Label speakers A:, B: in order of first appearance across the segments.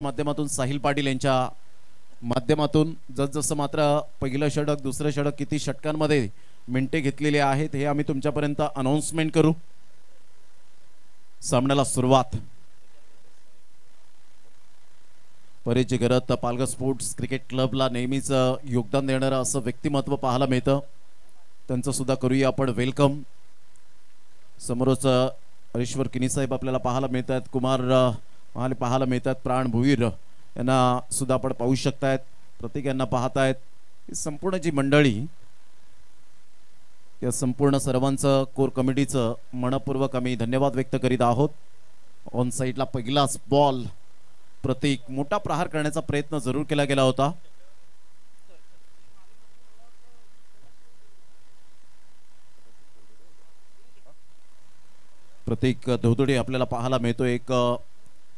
A: माध्यमातून साहिल पाटील यांच्या माध्यमातून जसजसं मात्र पहिलं षटक दुसरं षटक किती षटकांमध्ये मिनिटे घेतलेली आहेत हे आम्ही तुमच्यापर्यंत अनाउन्समेंट करू। सामन्याला सुरुवात परिचय करत पालघर स्पोर्ट्स क्रिकेट क्लबला नेहमीच योगदान देणारं असं व्यक्तिमत्व पाहायला मिळतं, त्यांचं सुद्धा करूया आपण वेलकम। समोरच हरीश्वर किनी साहेब आपल्याला पाहायला मिळतात, कुमार महाले पाहायला मिळतात, प्राण भुईर यांना सुद्धा आपण पाहू शकतायत, प्रतीक यांना पाहतायत। ही संपूर्ण जी मंडळी या संपूर्ण सर्वांचं कोर कमिटीचं मनपूर्वक आम्ही धन्यवाद व्यक्त करीत आहोत। ऑन साइडला पहिलाच बॉल प्रतीक मोठा प्रहार करण्याचा प्रयत्न जरूर केला गेला होता। प्रतीक धोदोडे आपल्याला पाहायला मिळतो, एक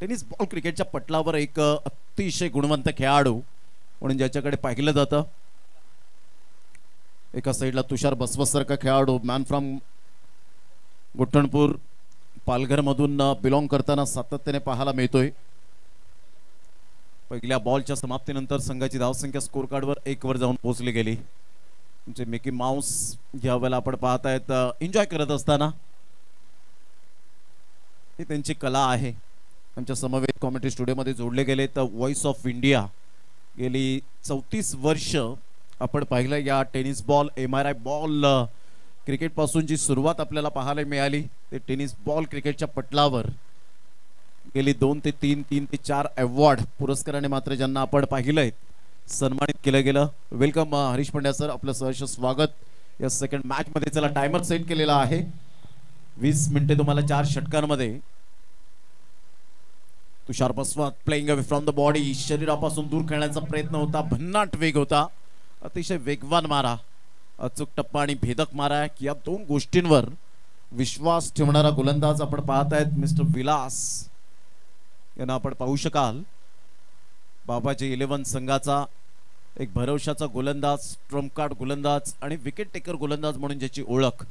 A: टेनिस बॉल क्रिकेटच्या पटलावर एक अतिशय गुणवंत खेळाडू म्हणून ज्याच्याकडे पाहिलं जातं। एका साइडला तुषार बसवसारखा खेळाडू मॅन फ्रॉम गोठणपूर पालघर मधून बिलॉंग करताना सातत्याने पाहायला मिळतोय। पहिल्या बॉलच्या समाप्तीनंतर संघाची धावसंख्या स्कोर कार्डवर 1 वर जाऊन पोहोचली गेली। म्हणजे मिकी माउस या वेळेला आपण पाहतायत एन्जॉय करत असताना ही त्यांची कला आहे। आमच्या समवेत कॉमेंट्री स्टुडिओमध्ये जोडले गेले तर व्हॉइस ऑफ इंडिया गेली 34 वर्ष आपण पाहिलं या tennis ball MRI ball cricket पासून जी सुरुवात आपल्याला पाहायला मिळाली ते टेनिस बॉल क्रिकेटच्या पटलावर गेली 2 ते 3 3 ते 4 अवॉर्ड पुरस्काराने मात्र ज्यांना आपण पाहिलंय सन्मानित केलं गेलं। वेलकम हरीश पंड्या सर, आपलं सहर्ष स्वागत या सेकंड मॅच मध्ये। चला टायमर सेट केलेला आहे 20 मिनिटे तुम्हाला 4 षटकांमध्ये। Tushar Basvat playing away from the body, शरीरापासून दूर खेळण्याचा प्रयत्न होता, भन्नाट वेग होता, अतिशय वेगवान मारा, अचूक टप्पा आणि भेदक मारा या दोन गोष्टींवर विश्वास ठेवणारा गोलंदाज आपण पाहतायत मिस्टर विलास यांना आपण पाहू शकाल। बाबाजी 11 संघाचा एक भरवशाचा गोलंदाज, ट्रम्प कार्ड गोलंदाज आणि विकेट टेकर गोलंदाज म्हणून ज्याची ओळख।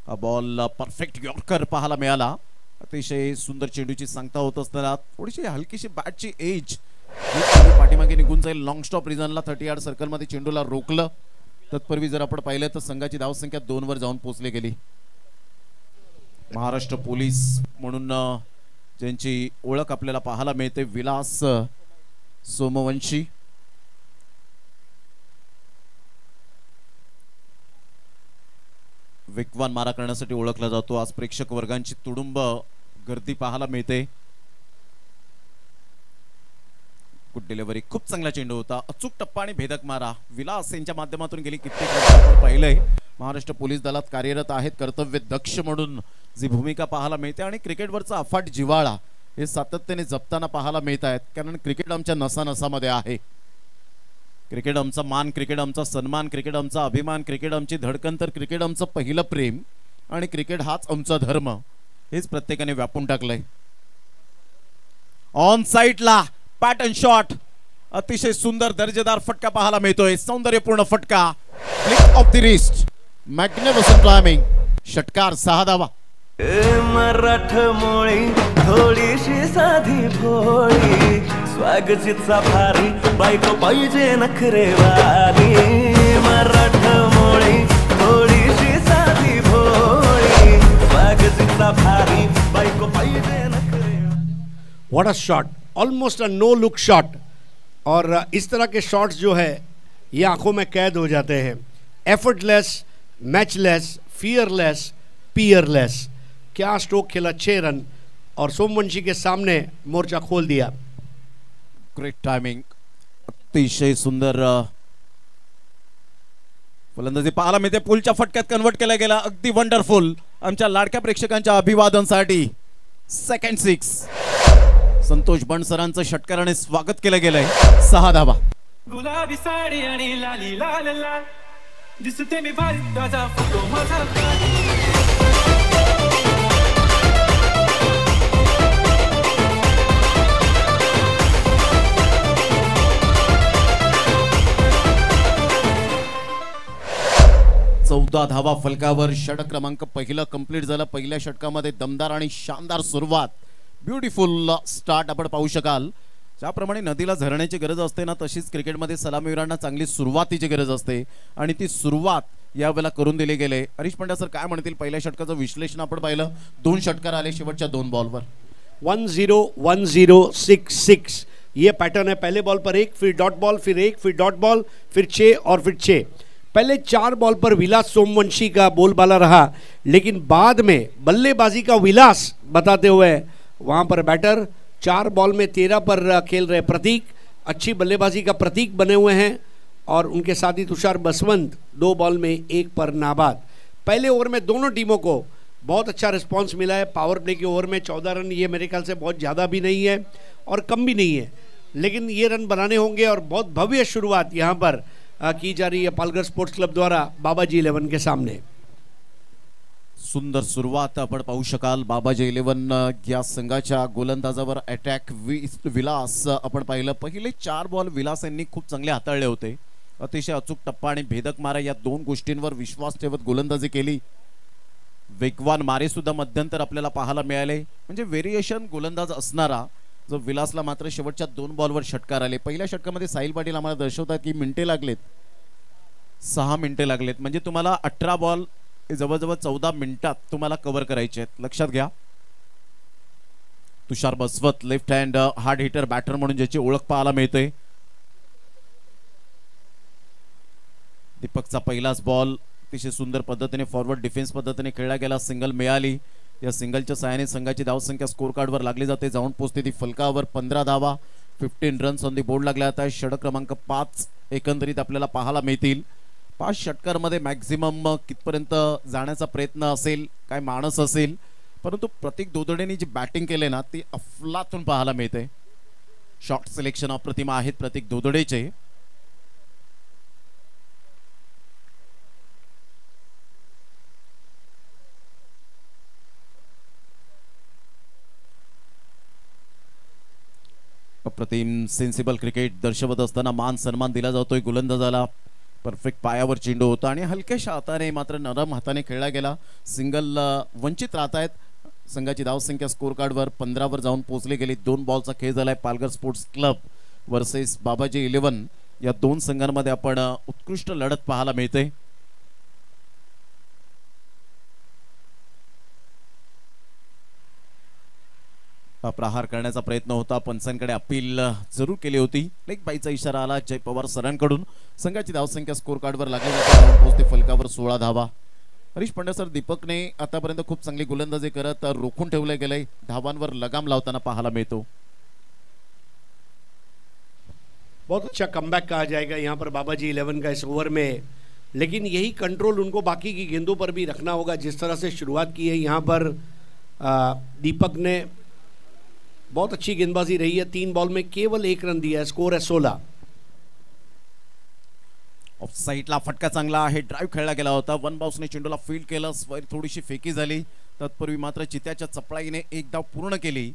A: हा बॉल परफेक्ट यॉर्कर पाहायला मिळाला, अतिशय सुंदर चेंडूची सांगता होत असताना थोडीशी हलकीशी बॅटची एज पाठीमागे निघून जाईल। लॉंग स्टॉप रिझनला 30 यार्ड सर्कल मध्ये चेंडूला रोखलं, तत्पूर्वी जर आपण पाहिलं तर संघाची धावसंख्या 2 वर जाऊन पोहोचली गेली। महाराष्ट्र पोलीस म्हणून ज्यांची ओळख आपल्याला पाहायला मिळते विलास सोमवंशी, वेगवान मारा करण्यासाठी ओळखला जातो। आज प्रेक्षक वर्गांची तुडुंब गर्दी पाहायला मिळते। गुड डिलिव्हरी, खूप चांगला चेंडू होता, अचूक टप्पा आणि भेदक मारा। विलास यांच्या माध्यमातून गेली कित्येक वर्ष आपण पाहिलंय महाराष्ट्र पोलीस दलात कार्यरत आहेत, कर्तव्य दक्ष म्हणून जी भूमिका पाहायला मिळते आणि क्रिकेटवरचा अफाट जिव्हाळा हे सातत्याने जपताना पाहायला मिळत आहेत। कारण क्रिकेट आमच्या नसानसामध्ये आहे, क्रिकेट आमचा मान, क्रिकेट आमचा सन्मान, क्रिकेट आमचा अभिमान, क्रिकेट आमची धडकन, तर क्रिकेट आमचं पहिलं प्रेम आणि क्रिकेट हाच आमचा धर्म हेच प्रत्येकाने व्यापून टाकलंय। ऑन साइडला पॅटर्न शॉट, अतिशय सुंदर दर्जेदार फटका पाहायला मिळतोय, सौंदर्यपूर्ण फटका, flick of the wrist, magnificent timing, षटकार 6 धावा।
B: मराठमोळी थोडीशी साधी भोळी, स्वागतीचा भारी बायको पाहिजे नखरेवाली। मराठमोळी थोडीशी साधी भोळी, स्वागतीचा भारी बायको पाहिजे नखरेवाली।
C: What a shot, almost a no look shot. और इस तरह के शॉट्स जो है ये आंखों में कैद हो जाते हैं। Effortless, matchless, fearless, Peerless. क्या स्ट्रोक खेला, 6 रन और सोमवंशी के सामने मोर्चा खोल दिया।
A: ग्रेट टायमिंग, अतिशय सुंदर फलंदाजी पाहायला मिळते, पुलच्या फटक्यात कन्वर्ट केला गेला, अगदी वंडरफुल। आमच्या लाडक्या प्रेक्षकांच्या अभिवादनासाठी सेकंड 6 संतोष बनसरांचं षटकाराने स्वागत केलं गेलंय। 6 धावा।
D: गुलाबी साडी आणि लाली लाल लाल दिसते मी भारी, ताजा फोटो माझा।
A: चौदा धावा फलकावर षटक क्रमांक पहिलं कंप्लीट झालं। पहिल्या षटकामध्ये दमदार आणि शानदार सुरुवात ब्युटिफुल स्टार्ट आपण पाहू शकाल. ज्याप्रमाणे नदीला झरण्याची गरज असते ना, तशीच क्रिकेटमध्ये सलामीवीरांना चांगली सुरुवातीची गरज असते आणि ती सुरुवात यावेळेला करून दिली गेले. हरीश पंड्या सर काय म्हणतील? पहिल्या षटकाचं विश्लेषण आपण पाहिलं, 2 षटकार आले शेवटच्या 2 बॉलवर.
C: 1-0-1-0-6-6 ये पैटर्न है. पहले बॉल पर 1, फिर डॉट बॉल, फिर 1, फिर डॉट बॉल, फिर 6 और फिर 6. पहले 4 बॉल पर विलास सोमवंशी का बोलबाला रहा, लेकिन बाद में बल्लेबाजी का विलास बताते हुए वहां पर बैटर 4 बॉल में 13 पर खेल रहे प्रतीक अच्छी बल्लेबाजी का प्रतीक बने हुए हैं और उनके साथ ही तुषार बसवंत 2 बॉल में 1 पर नाबाद. पहले ओवर में दोनों टीमों को बहुत अच्छा रिस्पांस मिला है. पावर प्ले के ओवर में 14 रन, ये मेरे ख्याल से बहुत ज़्यादा भी नहीं है और कम भी नहीं है, लेकिन ये रन बनाने होंगे और बहुत भव्य शुरुआत यहाँ पर की जा रही है पालघर स्पोर्ट्स क्लब द्वारा बाबाजी 11 के सामने.
A: सुंदर सुरुवात आपण पाहू शकाल. बाबाजी 11 या संघाच्या गोलंदाजावर अटॅक विलास आपण पाहिलं. पहिले 4 बॉल विलास यांनी खूप चांगले हाताळले होते. अतिशय अचूक टप्पा आणि भेदक मारा या 2 गोष्टींवर विश्वास ठेवत गोलंदाजी केली. वेगवान मारे सुद्धा मध्यंतर आपल्याला पाहायला मिळाले. म्हणजे व्हेरिएशन गोलंदाज असणारा जो विलासला मात्र शेवटच्या 2 बॉलवर षटकार आले. पहिल्या षटकामध्ये साहिल पाटील आम्हाला दर्शवतात की मिनिटे लागलेत, 6 मिनिटे लागलेत. म्हणजे तुम्हाला 18 बॉल जवळजवळ 14 मिनिटात तुम्हाला कव्हर करायचे आहेत. लक्षात घ्या. Tushar Baswat left hand hard hitter batter म्हणून ज्याची ओळख पाहायला मिळते. दीपकचा पहिलाच बॉल अतिशय सुंदर पद्धतीने फॉरवर्ड डिफेन्स पद्धतीने खेळला गेला. सिंगल मिळाली. या सिंगलच्या सहाय्याने संघाची धावसंख्या स्कोर कार्डवर लागली जाते. जाऊन पोहोचते ती फलकावर. 15 धावा, 15 रन्स ऑन दी बोर्ड लागल्या जातात. षटक क्रमांक 5 एकंदरीत आपल्याला पाहायला मिळतील. 5 षटकांमध्ये मॅक्झिमम कितपर्यंत जाण्याचा प्रयत्न असेल, काय माणस असेल, परंतु प्रतीक दोदडेने जी बॅटिंग केले ना ती अफलातून पाहायला मिळते. शॉट सिलेक्शन अप्रतिम आहेत प्रतीक दोदडेचे. अप्रतिम सेन्सिबल क्रिकेट दर्शवत असताना मान सन्मान दिला जातोय गोलंदाजाला. परफेक्ट पायावर चेंडू होता आणि हलक्याशा हाताने मात्र नरम हाताने खेळला गेला. सिंगल वंचित राहत आहेत. संघाची धावसंख्या स्कोर कार्डवर 15 वर जाऊन पोहोचली गेली. 2 बॉलचा खेळ झालाय. पालघर स्पोर्ट्स क्लब वर्सेस बाबाजी 11 या 2 संघांमध्ये आपण उत्कृष्ट लढत पाहायला मिळते. प्रहार करण्याचा प्रयत्न होता. पंचांकडे अपील जरूर केली होती. लेग बाईचा इशारा आला जय पवार सरांकडून. संघाची धावसंख्या स्कोर कार्डवर लागली जाते. पोहोचते फलकावर 16 धावा. हरीश पंड्या सर, दीपकने आतापर्यंत खूप चांगली गोलंदाजी करत रोखून ठेवले गेले. धावांवर लगाम लावताना पाहायला मिळतो.
C: बहुत अच्छा कमबैक कहा जाएगा यहाँ पर बाबाजी 11 का इस ओवर में, लेकिन यही कंट्रोल उनको बाकी की गेंदों पर भी रखना होगा. जिस तरह से शुरुआत की है यहाँ पर दीपक ने, बहुत अच्छी गेंदबाजी रही है. 3 बॉल में केवल 1 रन दिया है. स्कोर है 16.
A: ऑफ साइडला फटका चांगला आहे. ड्राइव्ह खेळला गेला होता. वन बाउन्सने चेंडूला फील्ड केलं. स्वर थोडीशी फेकी झाली. तत्पूर्वी मात्र चित्याच्या चपळाईने एक धाव पूर्ण केली.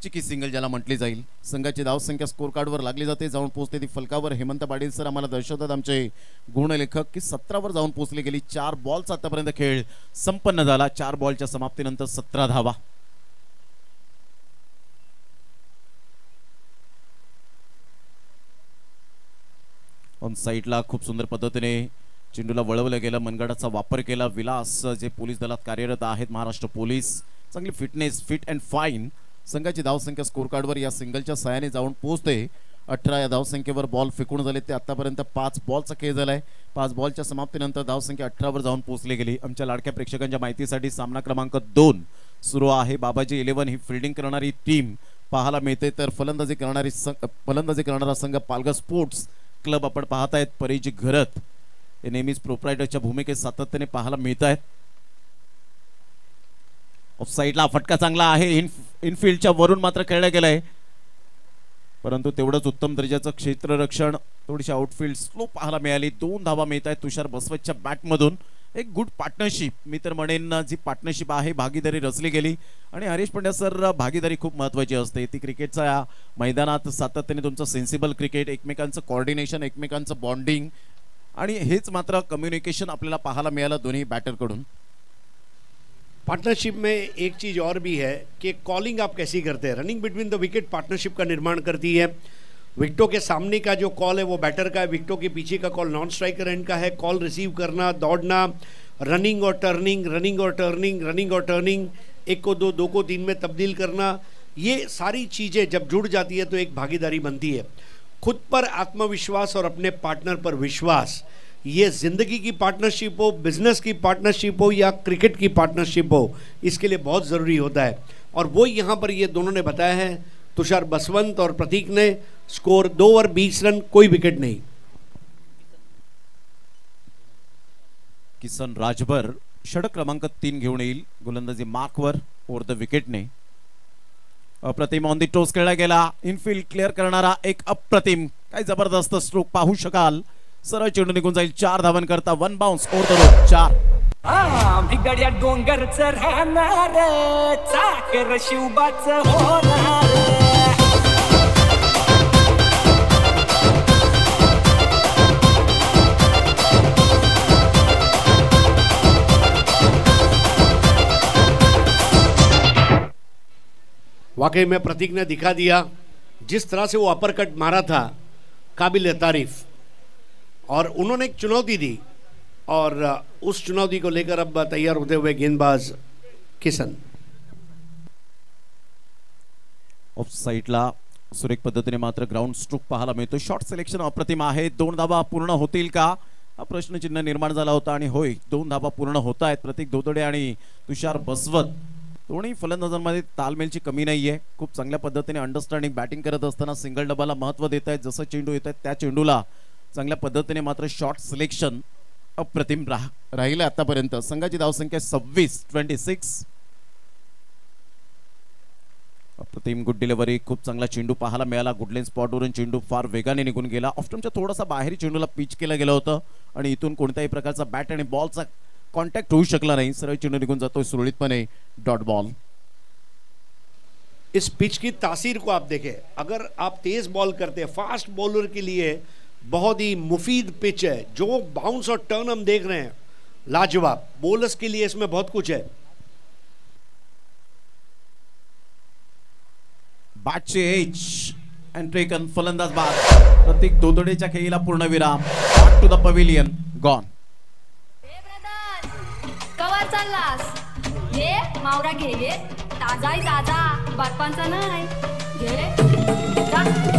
A: चिकी सिंगल ज्याला म्हटली जाईल. संघाची धावसंख्या स्कोर कार्डवर लागली जाते. जाऊन पोहोचते ती फलकावर. हेमंत पाटील सर आम्हाला दर्शवतात आमचे गुणलेखक की 17 वर जाऊन पोहोचली गेली. 4 बॉलचा आतापर्यंत खेळ संपन्न झाला. 4 बॉलच्या समाप्तीनंतर 17 धावा. ऑन साईडला खूप सुंदर पद्धतीने चेंडूला वळवलं गेलं. मनगडाचा वापर केला. विलास जे पोलीस दलात कार्यरत आहेत, महाराष्ट्र पोलीस, चांगली फिटनेस, फिट अँड फाईन. संघाची धावसंख्या स्कोर कार्डवर या सिंगलच्या सहाय्याने जाऊन पोहोचते. 18 या धावसंख्येवर बॉल फेकून झाले. ते आतापर्यंत 5 बॉलचा खेळ झालाय. 5 बॉलच्या समाप्तीनंतर धावसंख्या 18 वर जाऊन पोहोचली गेली. आमच्या लाडक्या प्रेक्षकांच्या माहितीसाठी सामना क्रमांक 2 सुरू आहे. बाबाजी 11 ही फिल्डिंग करणारी टीम पाहायला मिळते, तर फलंदाजी करणारा संघ पालघर स्पोर्ट्स क्लब आपण पाहत आहेत. परेजी घरत हे नेहमीच प्रोप्रायटरच्या भूमिकेत सातत्याने पाहायला मिळत आहेत. ऑफ साइडला फटका चांगला आहे. इनफिल्डच्या वरून मात्र खेळला गेलाय, परंतु तेवढंच उत्तम दर्जाचं क्षेत्ररक्षण. थोडीशी आउटफील्ड स्लो पाहायला मिळाली. 2 धावा मिळत आहेत तुषार बसवतच्या बॅटमधून. एक गुड पार्टनरशिप, मी तर म्हणेन जी पार्टनरशिप आहे, भागीदारी रचली गेली. आणि हरीश पंड्या सर, भागीदारी खूप महत्त्वाची असते. ती क्रिकेटच्या या मैदानात सातत्याने तुमचं सेन्सिबल क्रिकेट, एकमेकांचं कोऑर्डिनेशन, एकमेकांचं बॉन्डिंग आणि हेच मात्र कम्युनिकेशन आपल्याला पाहायला मिळालं दोन्ही बॅटरकडून.
C: पार्टनरशिप में एक चीज़ और भी है कि कॉलिंग आप कैसी करते हैं। Running between the wicket partnership का निर्माण करती है। विकेटों के सामने का जो कॉल है वो बैटर का है, विकेटों के पीछे का कॉल नॉन स्ट्राइकर एंड का है। कॉल रिसीव करना, दौड़ना, रनिंग और टर्निंग, रनिंग और टर्निंग, रनिंग और टर्निंग, एक को दो, दो को तीन में तब्दील करना, ये सारी चीज़ें जब जुड़ जाती है तो एक भागीदारी बनती है। खुद पर आत्मविश्वास और अपने पार्टनर पर विश्वास, ये ज़िंदगी की पार्टनरशिप हो, बिजनेस की पार्टनरशिप हो या क्रिकेट की पार्टनरशिप हो, इसके लिए बहुत ज़रूरी होता है। और वो यहाँ पर ये दोनों ने बताया है, तुषार बसवंत और प्रतीक ने। स्कोर 2 ओवर 20 रन, कोई विकेट नहीं।
A: किसन राजभर षटक क्रमांक 3 घेऊन येईल गोलंदाजी मार्कवर ओव्हर द विकेटने। अप्रतिम ऑन दी टोस खेळला गेला, इनफिल्ड क्लिअर करणारा एक अप्रतिम, काय जबरदस्त स्ट्रोक पाहू शकाल। सरळ चेंडू निघून जाईल, 4 धावन करता 1 बाउन्स ओव्हर द रोड 4।
E: भिगड्या डोंगरच राहणार, चाकर शिवबाच होणार।
C: वाकई में प्रतीक ने दिखा दिया, जिस तरह से वो अपर कट मारा था, काबिल तारीफ। और उन्होंने एक चुनौती दी और उस चुनौती को लेकर अब तैयार होते हुए गेंदबाज किसन।
A: ऑफ साइडला सुरेख पद्धतीने मात्र ग्राउंड स्ट्रोक पाहायला मिळतो। शॉट सिलेक्शन अप्रतिम आहे। 2 धावा पूर्ण होतील का हा प्रश्नचिन्ह निर्माण झाला होता आणि होय 2 धावा पूर्ण होत आहेत। प्रतीक धोतडे आणि तुषार बसवंत दोन्ही फलंदाजांमध्ये तालमेलची कमी नाहीये। खूप चांगल्या पद्धतीने अंडरस्टँडिंग बॅटिंग करत असताना सिंगल डबाला महत्त्व देत आहेत। जसं चेंडू येत आहेत त्या चेंडूला चांगल्या पद्धतीने मात्र शॉट सिलेक्शन अप्रतिम राहिले आतापर्यंत। संघाची धावसंख्या 26 अप्रतिम गुड डिलिव्हरी, खूप चांगला चेंडू पाहायला मिळाला। गुडलेन स्पॉटवरून चेंडू फार वेगाने निघून गेला। ऑफ्टमच्या थोडासा बाहेर चेंडूला पिच केलं गेलं होतं आणि इथून कोणत्याही प्रकारचा बॅट आणि बॉलचा कॉन्टॅक्ट होऊ शकला नाही। सरळ चेंडू निघून जातोय सुरळीतपणे, डॉट बॉल।
C: इस पिच की तासीर को आप देखें, अगर आप तेज बॉल करते हैं, फास्ट बॉलर के लिए बहुत ही मुफीद पिच है। जो बाउंस और टर्न हम देख रहे हैं लाजवाब, बॉलर्स के लिए इसमें बहुत कुछ है।
A: बॅटचे एज अँड टेकन, फलंदाज बाद। प्रतीक दोदडेच्या खेळीला पूर्ण विराम। Back to the pavilion, gone.
F: Cover चाललास, ये मावरा घे, ये ताजा आहे ताजा, बर्फांचा नाही घे जा, चल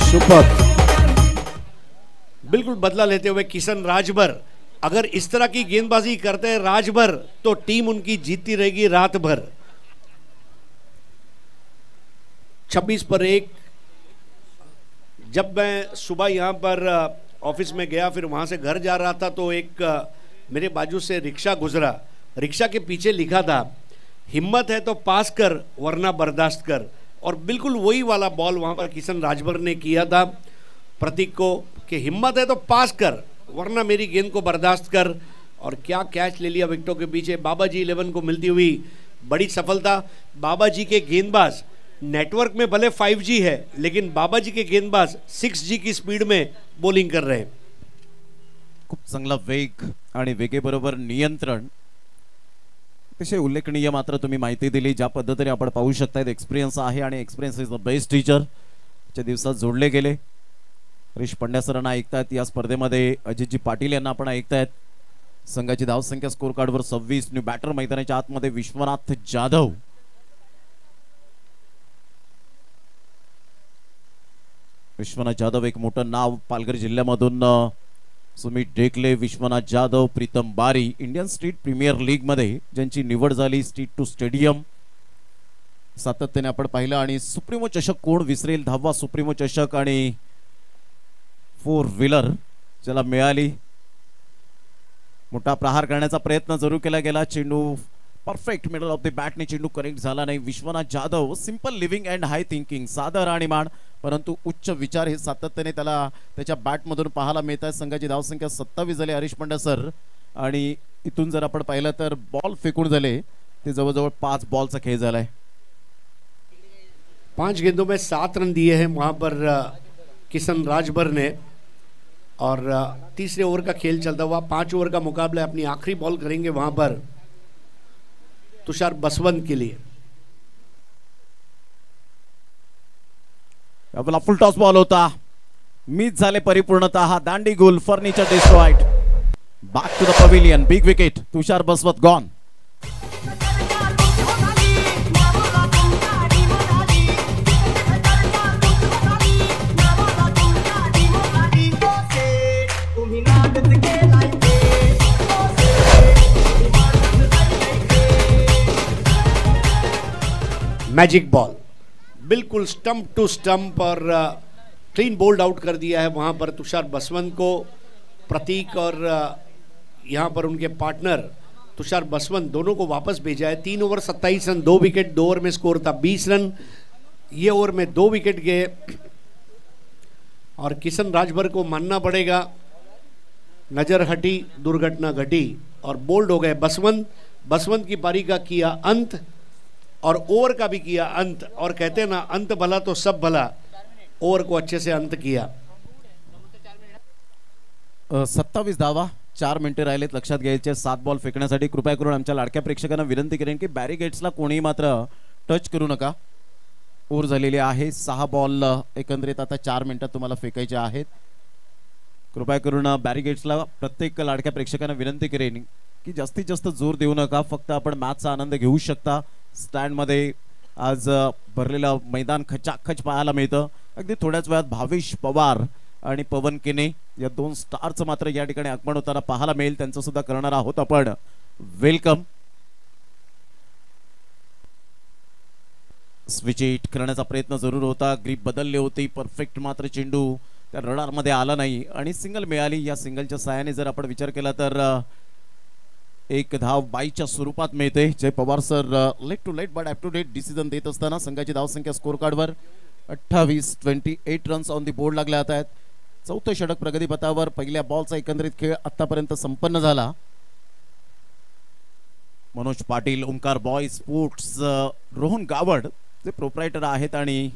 C: सुपर। बिल्कुल बदला लेते हुए किसन राजभर, अगर इस तरह की गेंदबाजी करते हैं राजभर तो टीम उनकी जीतती रहेगी रात भर। 26 पर 1। जब मैं सुबह यहाँ पर ऑफिस में गया, फिर वहाँ से घर जा रहा था तो एक मेरे बाजू से रिक्शा गुजरा। रिक्शा के पीछे लिखा था, हिम्मत है तो पास कर वरना बर्दाश्त कर। और बिल्कुल वही वाला बॉल वहाँ पर किशन राजभर ने किया था प्रतीक को कि हिम्मत है तो पास कर वरना मेरी गेंद को बर्दाश्त कर। और क्या कैच ले लिया विकेटों के पीछे। बाबाजी 11 को मिलती हुई बड़ी सफलता। बाबाजी के गेंदबाज नेटवर्क में भले 5G है, लेकिन बाबाजी के गेंदबाज 6G की स्पीड में बॉलिंग कर रहे हैं।
A: खूप चांगला वेग आणि वेगेबरोबर नियंत्रण, अतिशय उल्लेखनीय मात्र तुम्ही माहिती दिली। ज्या पद्धतीने आपण पाहू शकता एक्सपिरियन्स आहे आणि experience is the best teacher. च्या दिवसात जोडले गेले। हरीश पंड्या सरांना ऐकतायत या स्पर्धेमध्ये, अजितजी पाटील यांना आपण ऐकतायत। संघाची धावसंख्या स्कोर कार्डवर 26। न्यू बॅटर मैदानाच्या आतमध्ये विश्वनाथ जाधव। विश्वनाथ जाधव एक मोठं नाव पालघर जिल्ह्यामधून। सुमित ढेकले, विश्वनाथ जाधव, प्रीतम बारी इंडियन स्ट्रीट प्रीमियर लीग मध्ये ज्यांची निवड झाली स्ट्रीट टू स्टेडियम सातत्याने आपण पाहिलं। आणि सुप्रीमो चषक कोण विसरेल, 10वा सुप्रीमो चषक आणि 4 व्हीलर ज्याला मिळाली। मोठा प्रहार करण्याचा प्रयत्न जरूर केला गेला। चेंडू परफेक्ट मिडल ऑफ द बॅटने चेंडू करेक्ट झाला नाही। Vishwanath Jadhav simple living and high thinking, सादर आणि मान परंतु उच्च विचार हे सातत्याने त्याला त्याच्या बॅटमधून पाहायला मिळत आहे। संघाची धावसंख्या 27 झाली हरीश पंड्या सर। आणि इथून जर आपण पाहिलं तर बॉल फेकून झाले ते जवळजवळ 5 बॉलचा खेळ झालाय.
C: 5 गेंदों में 7 रन दिए हैं वहां पर किशन राजभर ने, और तीसरे ओवर का खेल चलता हुआ 5 ओवर का मुकाबला अपनी आखिरी बॉल करेंगे वहां पर तुषार बसवंत के लिए.
A: आपला फुल टॉस बॉल होता, मिस झाले परिपूर्णतः. दांडी गुल, furniture destroyed. Back to the pavilion, big wicket. Tushar Basvant gone.
C: Magic ball बिल्कुल स्टंप टू स्टंप, और क्लीन बोल्ड आउट कर दिया है वहां पर तुषार बसवंत को. प्रतीक और यहां पर उनके पार्टनर तुषार बसवंत दोनों को वापस भेजा है. 3 ओवर 27 रन, 2 विकेट. 2 ओवर में स्कोर था 20 रन. ये ओवर में 2 विकेट गए, और किशन राजभर को मानना पड़ेगा नजर हटी, दुर्घटना घटी, और बोल्ड हो गए बसवंत. बसवंत की पारी का किया अंत, और ओवर का भी किया अंत. और कहते हैं ना, अंत भला तो सब भला. ओवर को अच्छे से अंत किया.
A: 27 धावा, 4 मिनिटे राहिलेत. लक्षात घ्यायचे 7 बॉल फेकण्यासाठी. कृपया करून आमच्या लाडक्या प्रेक्षकांना विनंती करेन की बॅरिगेट्सला कोणी मात्र टच करू नका. ओव्हर झालेली आहे. 6 बॉल एकंदरीत आता 4 मिनिटात तुम्हाला फेकायचे आहेत. कृपया करून बॅरिगेट्सला प्रत्येक लाडक्या प्रेक्षकांना विनंती करेन की जास्तीत जास्त जोर देऊ नका. फक्त आपण मॅचचा आनंद घेऊ शकता. स्टँड मध्ये आज भरलेलं मैदान खचाखच पाहायला मिळतं. अगदी थोड्याच वेळात भावेश पवार आणि पवन केने या 2 स्टारचं मात्र या ठिकाणी आगमन होताना पाहायला मिळेल. त्यांचं सुद्धा करणार आहोत आपण वेलकम. स्विच हिट करण्याचा प्रयत्न जरूर होता. ग्रीप बदलली होती. परफेक्ट मात्र चेंडू त्या रडार मध्ये आला नाही आणि सिंगल मिळाली. या सिंगलच्या साहाय्याने जर आपण विचार केला तर एक धाव बाईच्या स्वरूपात मिळते. Jay Pawar sir late to late but up to date decision देत असताना संघाची धावसंख्या स्कोर कार्डवर 28 रन्स ऑन दी बोर्ड लागल्या आहेत. 4थं षटक प्रगतीपथावर. पहिल्या बॉलचा एकंदरीत खेळ आतापर्यंत संपन्न झाला. मनोज पाटील, ओंकार बॉय स्पोर्ट्स, रोहन गावड जे प्रोप्रायटर आहेत आणि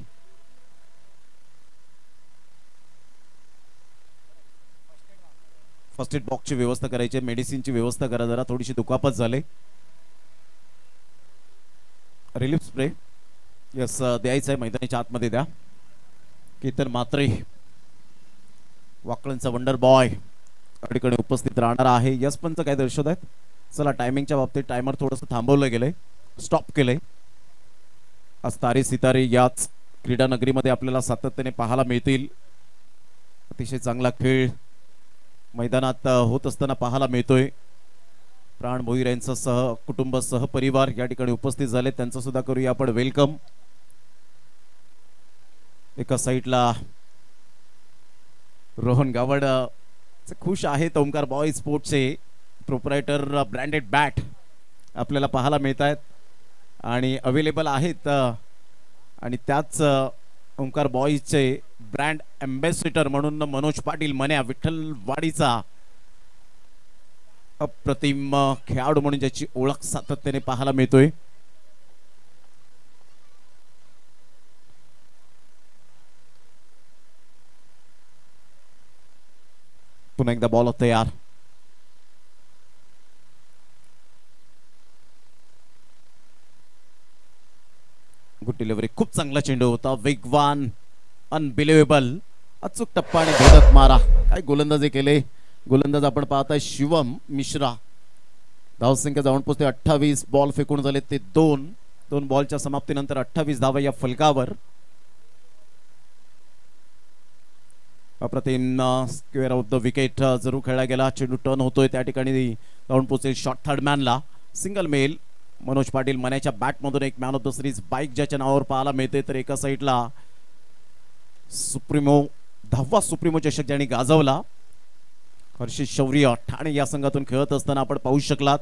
A: फर्स्ट एड बॉक्सची व्यवस्था करायची, मेडिसिनची व्यवस्था करा. जरा थोडीशी दुखापत झाले. रिलीफ स्प्रे यस द्यायचं आहे मैदानाच्या आतमध्ये द्या. केतन मात्रे, वाकळणचा वंडर बॉय अडीकडे उपस्थित राहणार आहे. यस पंच काय दर्शवत आहेत. चला टायमिंगच्या बाबतीत टायमर थोडंसं थांबवलं गेलंय, स्टॉप केलंय. आज तारे सितारे याच क्रीडा नगरीमध्ये आपल्याला सातत्याने पाहायला मिळतील. अतिशय चांगला खेळ मैदानात होत असताना पाहायला मिळतोय. प्राण भोईर यांचा सह कुटुंब सहपरिवार या ठिकाणी उपस्थित झाले. त्यांचं सुद्धा करूया आपण वेलकम. एका साईडला रोहन गावड खुश आहेत. ओंकार बॉय स्पोर्ट्सचे प्रोप्रायटर ब्रँडेड बॅट आपल्याला पाहायला मिळत आहेत आणि अवेलेबल आहेत. आणि त्याच ओंकार बॉयजचे ब्रँड अँबॅसेडर म्हणून मनोज पाटील मन्या विठ्ठलवाडीचा अप्रतिम खेळाडू म्हणून ज्याची ओळख सातत्याने पाहायला मिळतोय. पुन्हा एकदा बॉल तयार. Good delivery. खूप चांगला चेंडू होता. वेगवान, अनबिलिव्हेबल, अचूक टप्पा आणि भेदक मारा. काय गोलंदाजी केले. गोलंदाज आपण पाहताय शिवम मिश्रा. धावसंख्या जाऊन पोहोचते 28. बॉल फेकून झाले ते 2 बॉलच्या समाप्तीनंतर 28 धावा या फलकावर. अप्रतिम स्क्वेअर ऑफ द विकेट जरूर खेळला गेला. चेंडू टर्न होतोय त्या ठिकाणी जाऊन पोहोचेल शॉट थर्ड मॅनला. सिंगल मेल मनोज पाटील मन्याच्या बॅटमधून एक man of the series bike ज्याच्या नावावर पाहायला मिळते. तर एका साईडला सुप्रीमो 10वा सुप्रीमो चषक ज्यांनी गाजवला हर्षित शौर्य ठाणे या संघातून खेळत असताना आपण पाहू शकलात.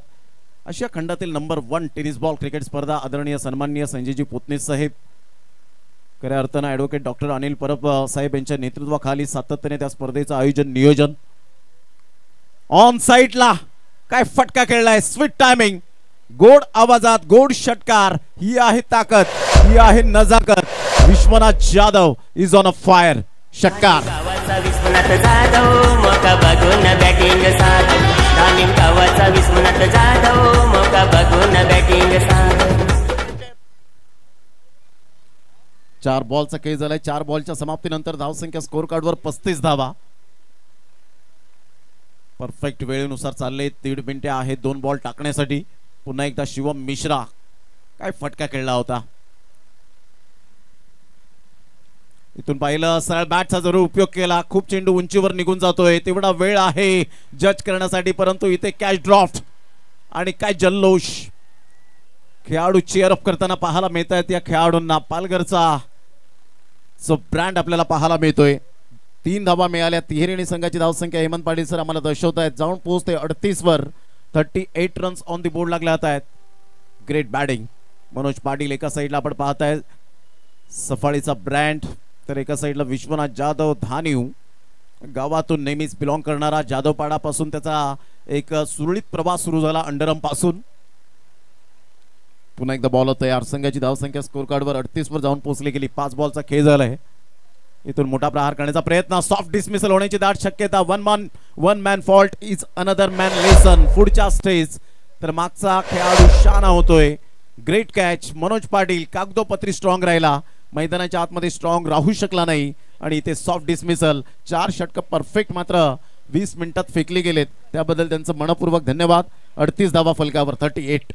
A: आशिया खंडातील नंबर 1 टेनिस बॉल क्रिकेट स्पर्धा आदरणीय सन्माननीय संजयजी पोतने साहेब, खऱ्या अर्थानं ॲडव्होकेट डॉक्टर अनिल परब साहेब यांच्या नेतृत्वाखाली सातत्याने त्या स्पर्धेचं आयोजन नियोजन. ऑन साईडला काय फटका खेळलाय. Sweet timing. गोड आवाजात गोड षटकार, ही आहे ताकद, ही आहे नजाकत. Vishwanath Jadhav is on a fire. षटकार
G: गावाचा विश्वनाथ जाधव मौका बघून बॅटिंग साधव. तालीम गावाचा विश्वनाथ जाधव मौका बघून बॅटिंग साधव.
A: 4 बॉलचा खेळ झालाय. 4 बॉलच्या समाप्तीनंतर धावसंख्या स्कोर कार्डवर 35 धावा. परफेक्ट वेळेनुसार चालले. 1.5 मिनिटे आहेत 2 बॉल टाकण्यासाठी. पुन्हा एकदा शिवम मिश्रा काय फटका खेळला होता. इथून पाहिलं सरळ बॅटचा जरूर उपयोग केला. खूप चेंडू उंचीवर निघून जातोय. तेवढा वेळ आहे जज करण्यासाठी, परंतु इथे कॅच ड्रॉफ्ट आणि काय जल्लोष. खेळाडू चेअर अप करताना पाहायला मिळत आहेत. या खेळाडूंना पालघरचा जो ब्रँड आपल्याला पाहायला मिळतोय. 3 धावा मिळाल्या. तिहेरी संघाची धावसंख्या हेमंत पाटील सर आम्हाला दर्शवत आहेत. जाऊन पोहोचते 38 वर. 38 रन्स ऑन दी बोर्ड लागले आहेत. Great batting Manoj Patil. एका साईडला आपण पाहताय सफाळीचा ब्रँड, तर एका साईडला विश्वनाथ जाधव धानीव. गावातून नेहमीच बिलॉंग करणारा जाधवपाडापासून त्याचा एक सुरळीत प्रवास सुरू झाला अंडरम पासून. पुन्हा एकदा बॉल तयार. संघाची धावसंख्या स्कोर कार्डवर 38 वर जाऊन पोहोचली गेली. 5 बॉलचा खेळ झालाय. इथून मोठा प्रहार करण्याचा प्रयत्न. सॉफ्ट डिसमिसल होण्याची दाट शक्यता. One man fault is another man lesson. पुढच्या स्टेज तर मागचा खेळाडू शाना होतोय. Great catch. मनोज पाटील कागदोपत्री स्ट्रॉंग राहिला, मैदानाच्या आतमध्ये स्ट्रॉंग राहू शकला नाही आणि इथे सॉफ्ट डिसमिसल. 4 षटक परफेक्ट मात्र 20 मिनिटात फेकले गेलेत. त्याबद्दल त्यांचं मनपूर्वक धन्यवाद. 38 धावा फलकावर. 38.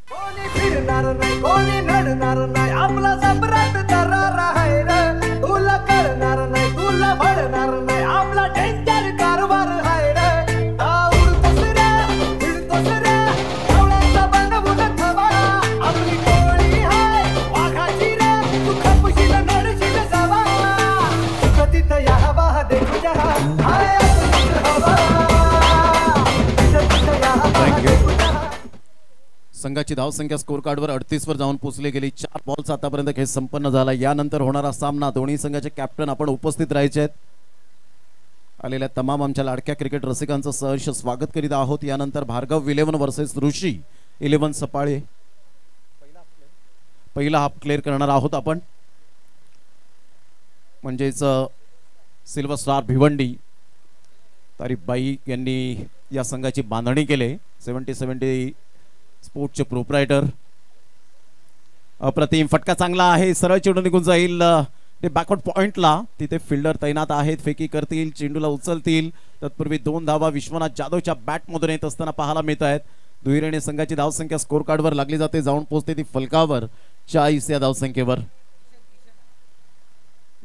E: कोणी फिरणार नाही, कोणी नडणार नाही, आपला सम्राट दरार आहे रे. तुला करणार नाही, तुला भरणार नाही, आपला डेंजर कारभार आहे रे. उडतोस रे, फिरतोस रे, डोळ्याचा बनवून ठेवा. आपली टोळी आहे वाघाची रे, तू खपशील नडशील जावा. तुझं तिथं या हवा देखू जहा, हाय असं हवा. तुझं तिथं या हवा देखू जहा.
A: संघाची धावसंख्या स्कोर कार्डवर 38 वर जाऊन पोहोचली गेली. 4 बॉलचा आतापर्यंत खेळ संपन्न झाला. यानंतर होणारा सामना दोन्ही संघाचे कॅप्टन आपण उपस्थित राहायचे आहेत. आलेल्या तमाम आमच्या लाडक्या क्रिकेट रसिकांचं सहर्ष स्वागत करीत आहोत. यानंतर भार्गव 11 वर्सेस ऋषी 11 सपाळे. पहिला हाफ क्लिअर करणार आहोत आपण. म्हणजेच सिल्वर स्टार भिवंडी तारीफबाई यांनी या संघाची बांधणी केली. 70 स्पोर्टचे प्रोप्रायटर. अप्रतिम फटका चांगला आहे. सरळ चेंडू निघून जाईल ते बॅकवर्ड पॉइंटला. तिथे फिल्डर तैनात आहेत. फेकी करतील, चेंडूला उचलतील. तत्पूर्वी 2 धावा विश्वनाथ जाधवच्या बॅटमधून येत असताना पाहायला मिळत आहेत. दुहेरीने संघाची धावसंख्या स्कोर कार्डवर लागली जाते. जाऊन पोहोचते ती फलकावर 40 या धावसंख्येवर.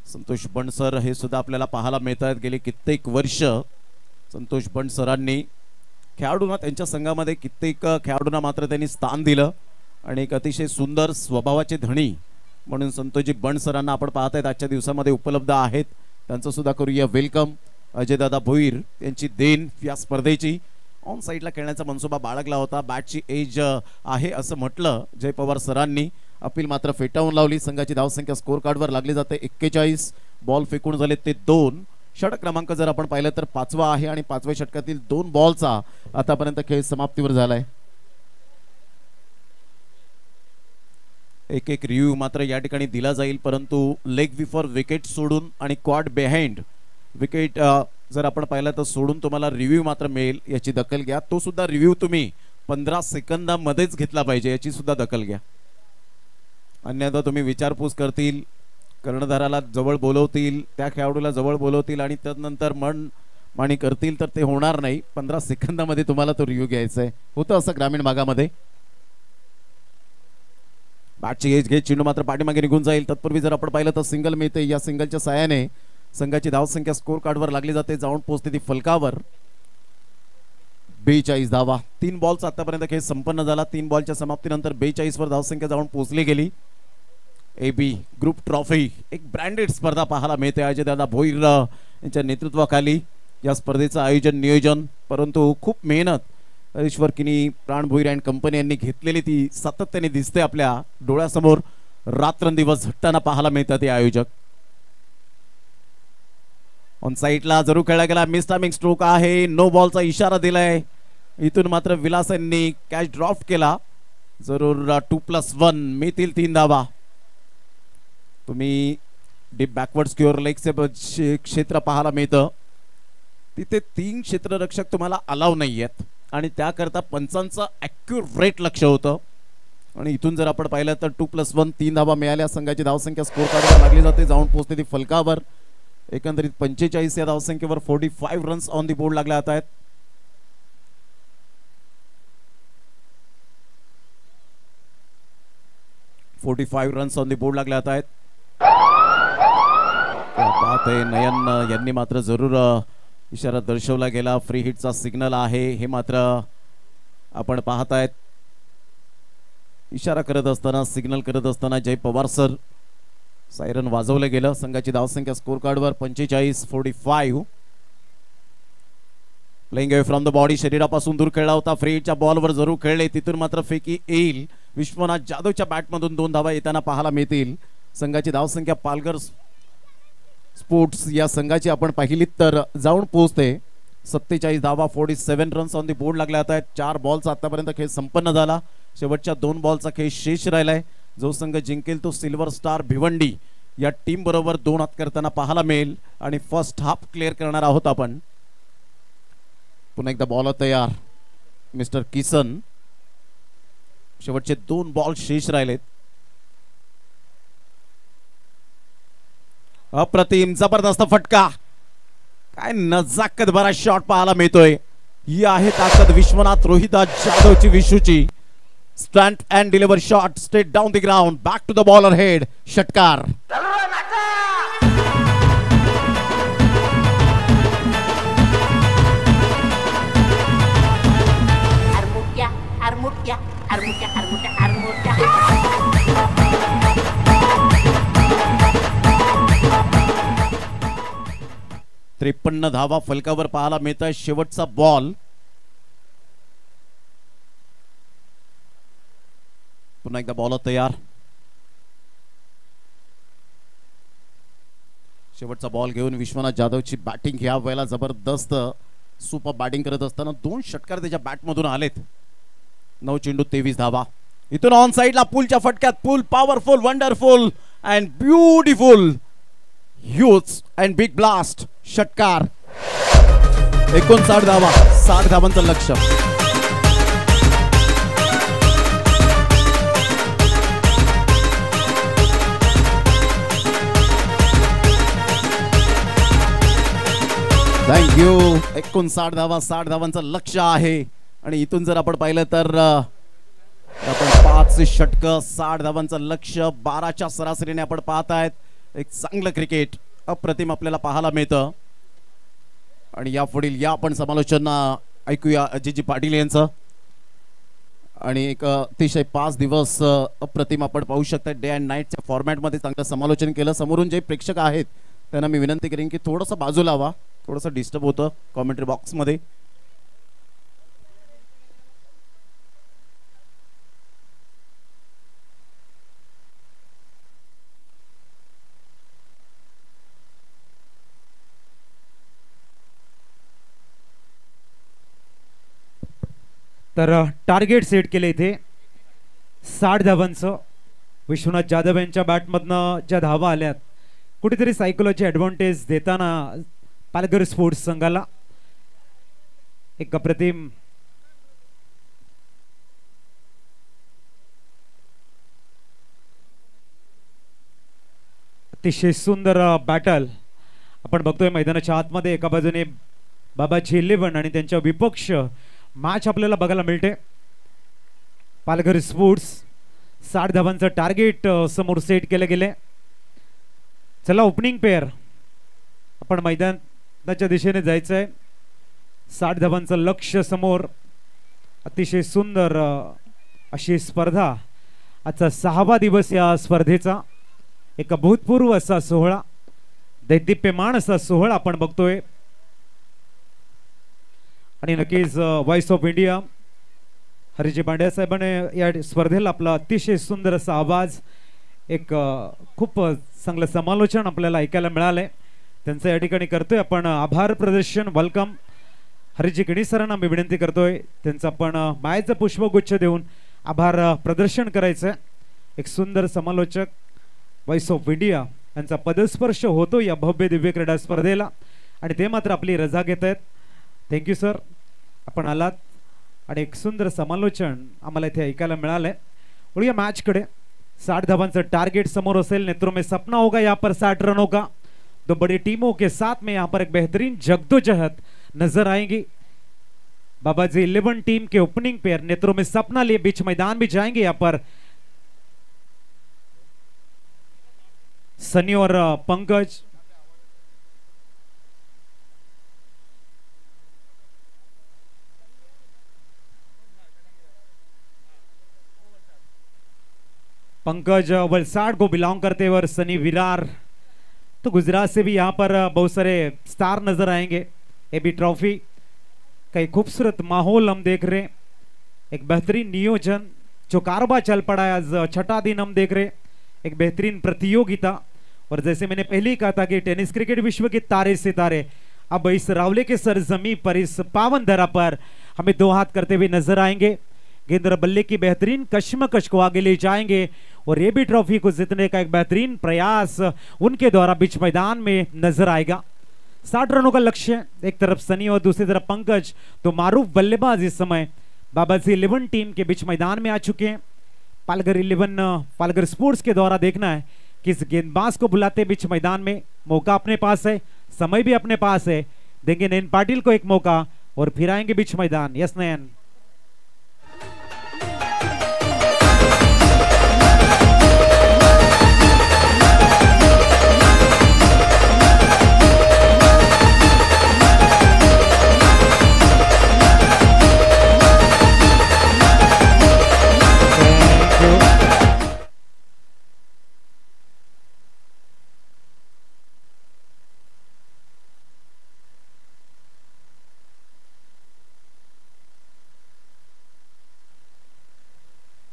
A: संतोष बनसर हे सुद्धा आपल्याला पाहायला मिळत आहेत. गेली कित्येक वर्ष संतोष बनसरांनी खेळाडूंना त्यांच्या संघामध्ये कित्येक खेळाडूंना मात्र त्यांनी स्थान दिलं आणि एक अतिशय सुंदर स्वभावाचे धणी म्हणून संतोषजी बनसरांना आपण पाहत आहेत आजच्या दिवसामध्ये उपलब्ध आहेत. त्यांचं सुद्धा करूया वेलकम. अजयदादा भोईर यांची देण या स्पर्धेची. ऑन साईडला खेळण्याचा मनसुबा बाळगला होता. बॅटची एज आहे असं म्हटलं जय पवार सरांनी. अपील मात्र फेटाळून लावली. संघाची धावसंख्या स्कोर कार्डवर लागली जाते 41. बॉल फेकून झाले ते 2. षटक क्रमांक जर आपण पाहिलं तर 5वा आहे आणि 5व्या षटकातील 2 बॉलचा आतापर्यंत खेळ समाप्तीवर झालाय. एक रिव्ह्यू मात्र या ठिकाणी दिला जाईल, परंतु लेग बिफोर विकेट सोडून आणि क्वाड बिहाइंड विकेट जर आपण पाहिलं तर सोडून तुम्हाला रिव्ह्यू मात्र मिळेल. याची दखल घ्या. तो सुद्धा रिव्ह्यू तुम्ही 15 सेकंदामध्येच घेतला पाहिजे, याची सुद्धा दखल घ्या. अन्यथा तुम्ही विचारपूस करतील, कर्णधाराला जवळ बोलवतील, त्या खेळाडूला जवळ बोलवतील आणि त्यानंतर माणी करतील तर ते होणार नाही. 15 सेकंदामध्ये तुम्हाला तो रिव्ह्यू घ्यायचा आहे. होतं असं ग्रामीण भागामध्ये. बॅटची एज घेत चेंडू मात्र पाठीमागे निघून जाईल. तत्पूर्वी जर आपण पाहिलं तर सिंगल मिळते. या सिंगलच्या साहाय्याने संघाची धावसंख्या स्कोर कार्डवर लागली जाते. जाऊन पोहोचते ती फलकावर 42 धावा. 3 बॉलचा आतापर्यंत खेळ संपन्न झाला. 3 बॉलच्या समाप्तीनंतर 42 वर धावसंख्या जाऊन पोहोचली गेली. AB ग्रुप ट्रॉफी एक ब्रँडेड स्पर्धा पाहायला मिळते. अजयदादा भोईर यांच्या नेतृत्वाखाली या स्पर्धेचं आयोजन नियोजन, परंतु खूप मेहनत ईश्वर किनी प्राण भोईर अँड कंपनी यांनी घेतलेली ती सातत्याने दिसते आपल्या डोळ्यासमोर. रात्रंदिवस झटताना पाहायला मिळतात हे आयोजक. ऑन साईडला जरूर खेळला गेला. मिस टायमिंग स्ट्रोक आहे. नो बॉलचा इशारा दिलाय. इथून मात्र विलास यांनी कॅच ड्रॉप केला. जरूर 2+1 मिळतील 3 धावा. तुम्ही डीप बॅकवर्ड स्क्युअर लेगचे क्षेत्र पाहायला मिळतं. तिथे 3 क्षेत्ररक्षक तुम्हाला अलाव नाही आहेत आणि त्याकरता पंचांचं ॲक्युरेट लक्ष होतं. आणि इथून जर आपण पाहिलं तर 2+1 3 धावा मिळाल्या. संघाची धावसंख्या स्कोर कार्डवर लागली जाते, जाऊन पोहोचते ती फलकावर. एकंदरीत 45 या धावसंख्येवर 45 रन्स ऑन दी बोर्ड लागले जात आहेत. रन्स ऑन दी बोर्ड लागले जात आहेत. बात आहे. नयन यांनी मात्र जरूर इशारा दर्शवला गेला. फ्री हिटचा सिग्नल आहे हे मात्र आपण पाहत आहेत. इशारा करत असताना, सिग्नल करत असताना जय पवार सर सायरन वाजवलं गेलं. संघाची धावसंख्या स्कोर कार्डवर 45-45. Playing away from the body, शरीरापासून दूर खेळला होता. फ्री हिटच्या बॉलवर जरूर खेळले, तिथून मात्र फेकी येईल. विश्वनाथ जाधवच्या बॅटमधून 2 धावा येताना पाहायला मिळतील. संघाची धावसंख्या पालघर स्पोर्ट्स या संघाची आपण पाहिली तर जाऊन पोहोचते 47 धावा. 47 रन्स ऑन दी बोर्ड लागले जात आहेत. 4 बॉलचा आतापर्यंत खेळ संपन्न झाला. शेवटच्या 2 बॉलचा खेळ शेष राहिलाय. जो संघ जिंकेल तो सिल्वर स्टार भिवंडी या टीम बरोबर 2 हात करताना पाहायला मिळेल. आणि फर्स्ट हाफ क्लिअर करणार आहोत आपण. पुन्हा एकदा बॉल तयार मिस्टर किसन. शेवटचे 2 बॉल शेष राहिलेत. अप्रतिम जबरदस्त फटका. काय नजाकत भरा शॉट पाहायला मिळतोय. ही आहे ताकद विश्वनाथ रोहिदास जाधवची, विशूची. Stand and deliver shot straight down the ground, back to the bowler head. षटकार. त्रेपन्न धावा फलकावर पाहायला मिळत आहे. शेवटचा बॉल. पुन्हा एकदा बॉल तयार. शेवटचा बॉल घेऊन विश्वनाथ जाधवची बॅटिंग ह्या वेळेला जबरदस्त सुपर बॅटिंग करत असताना 2 षटकार त्याच्या बॅटमधून आलेत. 9 चेंडू 23 धावा. इथून ऑन साइडला पुलच्या फटक्यात pull powerful, wonderful and beautiful, huge and big blast. षटकार. 59 धावा. 60 धावांचं लक्ष. थँक्यू. 59 धावा, 60 धावांचं लक्ष आहे. आणि इथून जर आपण पाहिलं तर आपण 5 षटकं, 60 धावांचं लक्ष, 12च्या सरासरीने आपण पाहत आहेत. एक चांगलं क्रिकेट अप्रतिम आपल्याला पाहायला मिळतं. आणि यापुढील या आपण समालोचन ऐकूया अजितजी पाटील यांचं. आणि एक अतिशय 5 दिवस अप्रतिम आपण पाहू शकता. डे अँड नाईटच्या फॉर्मॅटमध्ये चांगलं समालोचन केलं. समोरून जे प्रेक्षक आहेत त्यांना मी विनंती करेन की थोडंसं बाजूला व्हा. थोडंसं डिस्टर्ब होतं कॉमेंट्री बॉक्समध्ये.
H: तर टार्गेट सेट केले इथे 60 धावांचं. विश्वनाथ जाधव यांच्या बॅटमधनं ज्या धावा आल्यात, कुठेतरी सायकोलॉजी ॲडव्हान्टेज देताना पालघर स्पोर्ट्स संघाला एक अप्रतिम अतिशय सुंदर बॅटल आपण बघतोय मैदानाच्या आतमध्ये. एका बाजूने बाबाजी 11 आणि त्यांच्या विपक्ष मॅच आपल्याला बघायला मिळते. पालघर स्पोर्ट्स 60 धावांचं टार्गेट समोर सेट केले गेले. चला ओपनिंग पेअर आपण मैदानाच्या दिशेने जायचं आहे. 60 धावांचं लक्ष समोर. अतिशय सुंदर अशी स्पर्धा. आजचा 6वा दिवस या स्पर्धेचा. एक अभूतपूर्व असा सोहळा, दैदिप्यमान असा सोहळा आपण बघतोय. आणि नक्कीच व्हॉइस ऑफ इंडिया हरिजी पांड्या साहेबांनी या स्पर्धेला आपला अतिशय सुंदर असा आवाज, एक खूप चांगलं समालोचन आपल्याला ऐकायला मिळालंय. त्यांचं या ठिकाणी करतोय आपण आभार प्रदर्शन. वेलकम हरिजी किणी सरांना मी विनंती करतोय त्यांचं आपण मायेचं पुष्पगुच्छ देऊन आभार प्रदर्शन करायचं. एक सुंदर समालोचक व्हॉइस ऑफ इंडिया यांचा पदस्पर्श होतो या भव्य दिव्य क्रीडा स्पर्धेला आणि ते मात्र आपली रजा घेत आहेत. थँक्यू सर, आपण आलात आणि एक सुंदर समालोचन आम्हाला इथे ऐकायला मिळालंय. वळूया मॅच कडे. 60 धावांचं टारगेट समोर असेल. नेत्रों में सपना होगा यहाँ पर 60 रनों का. दो बड़ी टीमों के साथ में यहाँ पर एक बेहतरीन जगदोजहद नजर आएंगी. बाबाजी 11 टीम के ओपनिंग पेयर नेत्रों में सपना लिए बीच मैदान भी जाएंगे. यहाँ पर सनी और पंकज. पंकज वलसाड को बिलोंग करते हुए और सनी विरार तो गुजरात से भी यहाँ पर बहुत सारे स्टार नजर आएंगे. एबी ट्रॉफी का एक खूबसूरत माहौल हम देख रहे हैं. एक बेहतरीन नियोजन जो कारबा चल पड़ा है. आज छठा दिन हम देख रहे हैं. एक बेहतरीन प्रतियोगिता. और जैसे मैंने पहले ही कहा था कि टेनिस क्रिकेट विश्व के तारे सितारे अब इस रावले के सरजमी पर इस पावन धरा पर हमें दो हाथ करते हुए नजर आएंगे. गेंद और बल्ले की बेहतरीन कश्मकश को आगे ले जाएंगे और ये भी ट्रॉफी को जीतने का एक बेहतरीन प्रयास उनके द्वारा बीच मैदान में नजर आएगा. 60 रनों का लक्ष्य. एक तरफ सनी और दूसरी तरफ पंकज, तो मारूफ बल्लेबाज इस समय बाबाजी 11 टीम के बीच मैदान में आ चुके हैं. पालघर 11 पालघर स्पोर्ट्स के द्वारा देखना है किस गेंदबाज को बुलाते बीच मैदान में. मौका अपने पास है, समय भी अपने पास है. देंगे नयन पाटिल को एक मौका और फिर आएंगे बीच मैदान. यस नयन.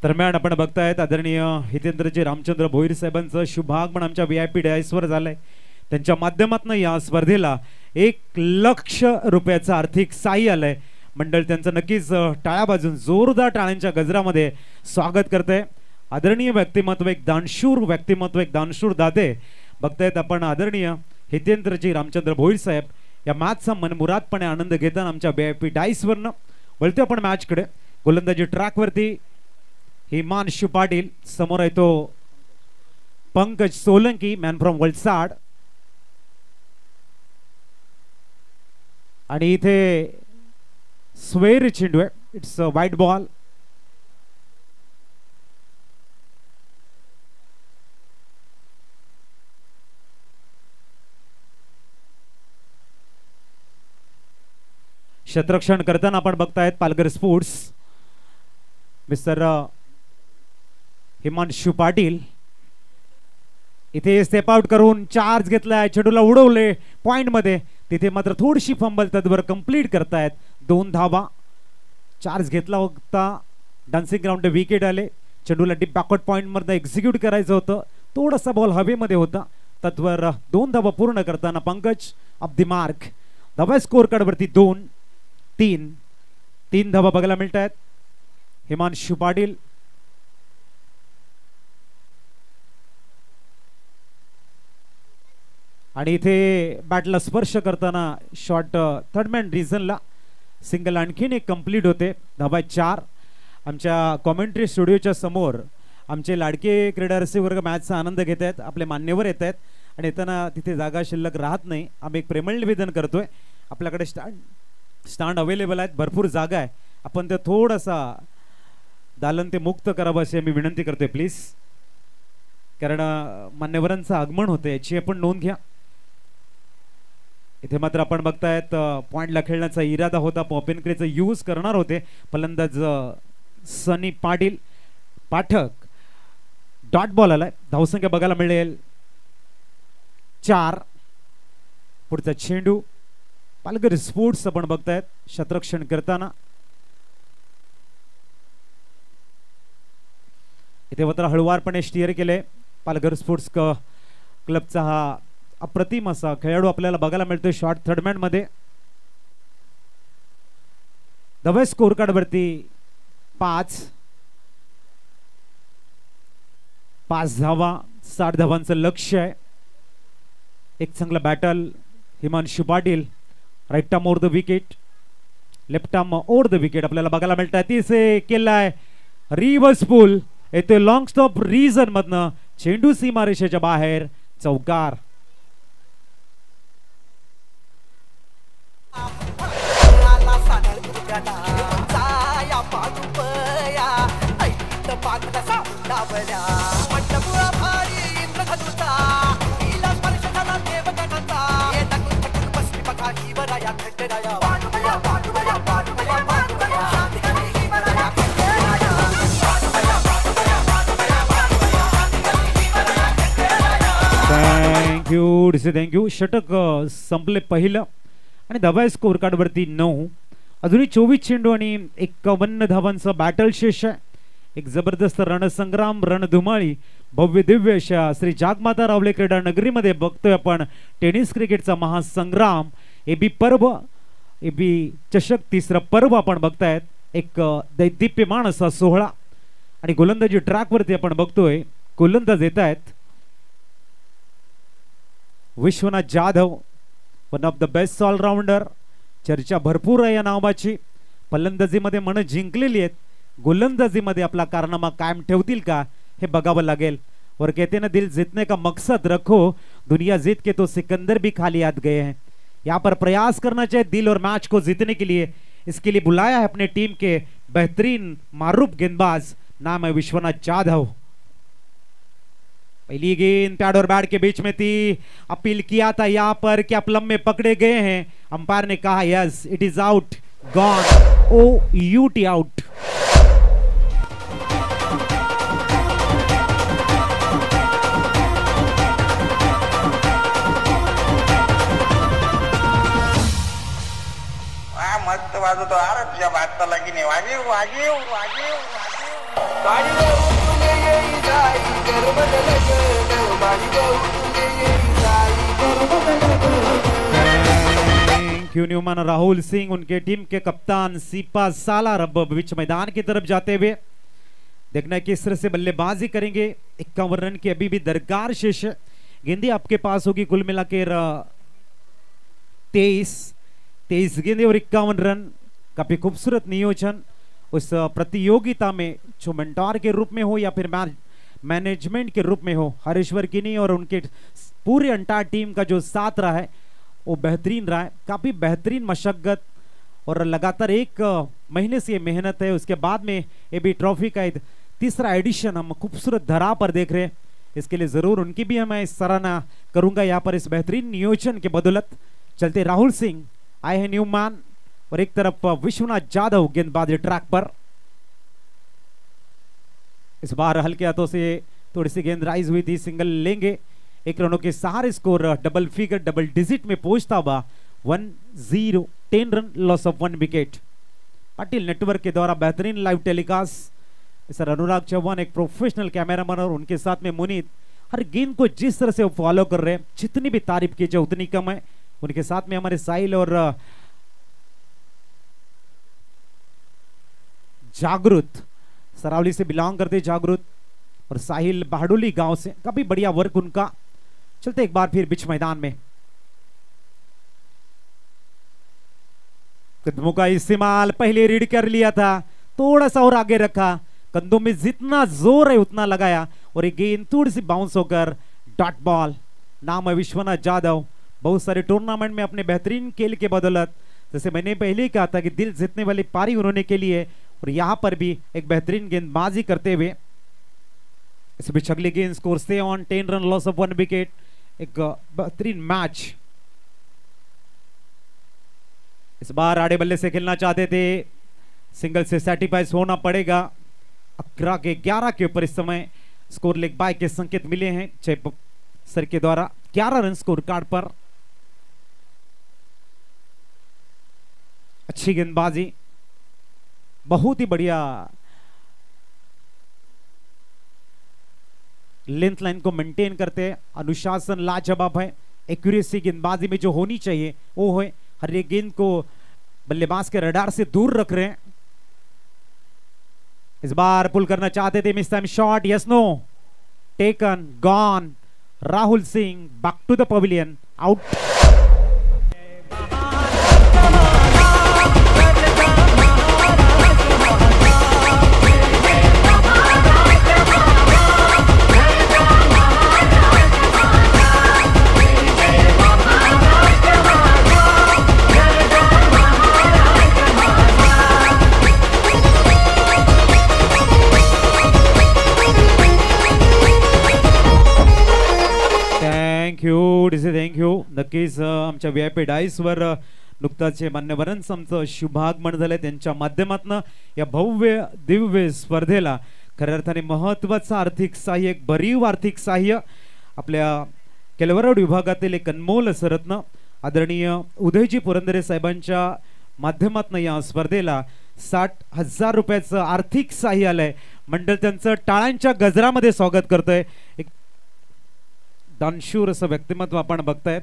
H: दरम्यान आपण बघतायत आदरणीय हितेंद्रजी रामचंद्र भोईर साहेबांचं शुभागमन आमच्या VIP डायसवर झालंय. त्यांच्या माध्यमातून या स्पर्धेला 1 लाख रुपयाचं आर्थिक सहाय्य आलंय. मंडळ त्यांचं नक्कीच टाळ्या वाजून जोरदार टाळ्यांच्या गजरामध्ये स्वागत करते. आदरणीय व्यक्तिमत्व, एक दानशूर व्यक्तिमत्व, एक दानशूर दाते बघतायत आपण आदरणीय हितेंद्रजी रामचंद्र भोईर साहेब या मॅचचा मनमुरादपणे आनंद घेताना आमच्या VIP डायसवरनं. वळतो आपण मॅचकडे. गोलंदाजी ट्रॅकवरती हिमांशु पाटील, समोर आहे तो पंकज सोलंकी मॅन फ्रॉम वलसाड. आणि इथे स्वेर चेंडू आहे. इट्स अ वाईट बॉल. क्षेत्ररक्षण करताना आपण बघतायत पालघर स्पोर्ट्स मिस्टर हिमांशु पाटील इथे स्टेप आउट करून चार्ज घेतलाय. चेंडूला उडवले पॉइंट मध्ये. तिथे मात्र थोडीशी फंबल तदवर कंप्लीट करतायत. 2 धावा. चार्ज घेतला होता. डान्सिंग ग्राउंड विकेट आले. चेंडूला डीप बॅकवर्ड पॉइंट मध्ये एक्झिक्यूट करायचं होतं. थोडासा बॉल हवेमध्ये होता. तत्वर 2 धावा पूर्ण करताना पंकज ऑफ द मार्क. धावा स्कोर कार्ड वरती 2-3 धावा बघायला मिळत आहेत. हिमांशु पाटील आणि इथे बॅटला स्पर्श करताना शॉट थर्डमॅन रिझनला सिंगल आणखीन एक कंप्लीट होते. धावा 4. आमच्या कॉमेंट्री स्टुडिओच्या समोर आमचे लाडके क्रीडा रसिक वर्ग मॅचचा आनंद घेत आहेत. आपले मान्यवर येत आहेत आणि येताना तिथे जागा शिल्लक राहत नाही. आम्ही एक प्रेमळ निवेदन करतोय. आपल्याकडे स्टँड अवेलेबल आहेत, भरपूर जागा आहे. आपण ते थोडासा दालन ते मुक्त करावं अशी आम्ही विनंती करतोय प्लीज. कारण मान्यवरांचं आगमन होतं याची आपण नोंद घ्या. इथे मात्र आपण बघतायत पॉइंटला खेळण्याचा इरादा होता. पॉपिनक्रीचा यूज करणार होते फलंदाज सनी पाटील. पाठक डॉट बॉल आलाय. धावसंख्या बघायला मिळेल 4. पुढचा चेंडू पालघर स्पोर्ट्स आपण बघतायत क्षेत्ररक्षण करताना. इथे मात्र हळुवारपणे स्टिअर केले. पालघर स्पोर्ट्स क्लबचा हा अप्रतिम असा खेळाडू आपल्याला बघायला मिळतोय शॉर्ट थर्डमॅन मध्ये. धावा स्कोर कार्ड वरती 5. 5 धावा 60 धावांचं लक्ष्य आहे. एक चांगला battle Himanshu Patil, right arm over the wicket, left arm over the wicket आपल्याला बघायला मिळतं. तिसे केलाय रिव्हर्स पुल, येते लॉंग स्टॉप रिजन मधनं, चेंडू सीमारेषेच्या बाहेर, चौकार. थँक्यू. षटक संपले पहिलं आणि धावा स्कोर कार्ड वरती 9. अजूनही 24 चेंडू आणि 51 धावांचा बॅटल शेष आहे. एक जबरदस्त रणसंग्राम, रणधुमाळी, भव्य दिव्य अशा श्री जागमाता रावले क्रीडा नगरीमध्ये बघतोय आपण टेनिस क्रिकेटचा महासंग्राम. एबी पर्व, एबी चषक तिसरं पर्व आपण बघतायत. एक दैदिप्यमान असा सोहळा आणि गोलंदाजी ट्रॅक वरती आपण बघतोय गोलंदाज येत आहेत Vishwanath Jadhav, one of the best allrounder. चर्चा भरपूर आहे या नावाची. फलंदाजीमध्ये मन जिंकलेली आहेत, गोलंदाजीमध्ये आपला कारनामा कायम ठेवतील का हे बघावं लागेल. और कहते ना दिल जीतने का मकसद रखो, दुनिया जीत के तो सिकंदर भी खाली हाथ गए हैं. यहाँ पर प्रयास करना चाहिए दिल और मैच को जीतने के लिए. इसके लिए बुलाया है अपने टीम के बेहतरीन मारूफ गेंदबाज, नाम है विश्वनाथ जाधव. पहली गेंद पैड और बैट के बीच में थी. अपील किया था यहाँ पर क्या प्लम में पकड़े गए हैं. अंपायर ने कहा yes it is out, gone, OUT out.
I: मस्त वाजवतो अरे तुझ्या बादशाला की नाही. वाजीव वाजीव वाजीव
H: न्यूमन, राहुल सिंह, उनके टीम के कप्तान सीपा सालार अब बीच मैदान की तरफ जाते हुए. देखना है किस तरह से बल्लेबाजी करेंगे. 51 रन की अभी भी दरकार शेष है. गेंदें आपके पास होगी कुल मिलाकर 23 गेंदें और 51 रन. काफी खूबसूरत नियोजन उस प्रतियोगिता में, जो मेंटोर के रूप में हो या फिर मैनेजमेंट के रूप में हो. हरेश्वर किनी और उनके पूरे अंटायर टीम का जो साथ रहा है वो बेहतरीन रहा है. काफी बेहतरीन मशक्कत और लगातार 1 महीने से ये मेहनत है. उसके बाद में एबी ट्रॉफी का तीसरा एडिशन हम खूबसूरत धरा पर देख रहे हैं. इसके लिए जरूर उनकी भी मैं सराहना करूंगा यहाँ पर इस बेहतरीन नियोजन के बदौलत. चलते राहुल सिंह आए हैं न्यूमैन और एक तरफ विश्वनाथ जाधव गेंदबाजी ट्रैक पर. इस बार हल्के हाथों से थोड़ी सी गेंद राइज हुई थी. सिंगल लेंगे. 1 रनों के सहारे score double figure, double digit में पहुंचता हुआ 1-0, 10 run, loss of 1 wicket. Patil network के द्वारा बेहतरीन live telecast. Sir Anurag Chauhan एक प्रोफेशनल कैमरामैन और उनके साथ में मुनीत हर गेंद को जिस तरह से वो फॉलो कर रहे हैं, जितनी भी तारीफ कीजिए उतनी कम है. उनके साथ में हमारे साहिल और जागृत, सरावली से बिलोंग करते जागृत, और साहिल बाहडोली गांव से. काफी बढ़िया वर्क उनका. चलते एक बार फिर बीच मैदान में. कदमों का इस्तेमाल पहले रीड कर लिया था, थोड़ा सा और आगे रखा, कंधों में जितना जोर है उतना लगाया और ये गेंद थोड़ी सी बाउंस होकर डॉट बॉल. नाम है विश्वनाथ जाधव. बहुत सारे टूर्नामेंट में अपने बेहतरीन खेल के बदौलत, जैसे मैंने पहले ही कहा था कि दिल जीतने वाली पारी उन्होंने के लिए, और यहां पर भी एक बेहतरीन गेंदबाजी करते हुए. इस बीच अगली गेंद score stay on, 10 run, loss of 1 wicket. एक बेहतरीन मैच. इस बार आड़े बल्ले से खेलना चाहते थे, सिंगल से सैटिस्फाइज होना पड़ेगा. 11 के 11 के ऊपर इस समय स्कोर लेग बाय के संकेत मिले हैं जय सर के द्वारा. 11 रन स्कोर कार्ड पर. अच्छी गेंदबाजी, बहुत ही बढ़िया लेंथ लाइन को मेंटेन करते हैं. अनुशासन लाजवाब है. एक्यूरेसी गेंदबाजी में जो होनी चाहिए वो है. हर एक गेंद को बल्लेबाज के रडार से दूर रख रहे हैं. इस बार पुल करना चाहते थे, mistime shot, yes no. taken, gone. Rahul Singh back to the pavilion, out. Thank you. नक्कीच आमच्या VIP डाईसवर नुकताच मान्यवरांचं आमचं शुभागमन झालंय. त्यांच्या माध्यमातून या भव्य दिव्य स्पर्धेला खऱ्या अर्थाने महत्त्वाचं आर्थिक सहाय्य, एक भरीव आर्थिक सहाय्य आपल्या केलवरड विभागातील एक अनमोल सरत्न आदरणीय उदयजी पुरंदरे साहेबांच्या माध्यमातून या स्पर्धेला 60,000 रुपयाचं आर्थिक सहाय्य आलंय. मंडळ त्यांचं टाळ्यांच्या गजरामध्ये स्वागत करतोय. एक दानशूर असं व्यक्तिमत्व आपण बघतायत.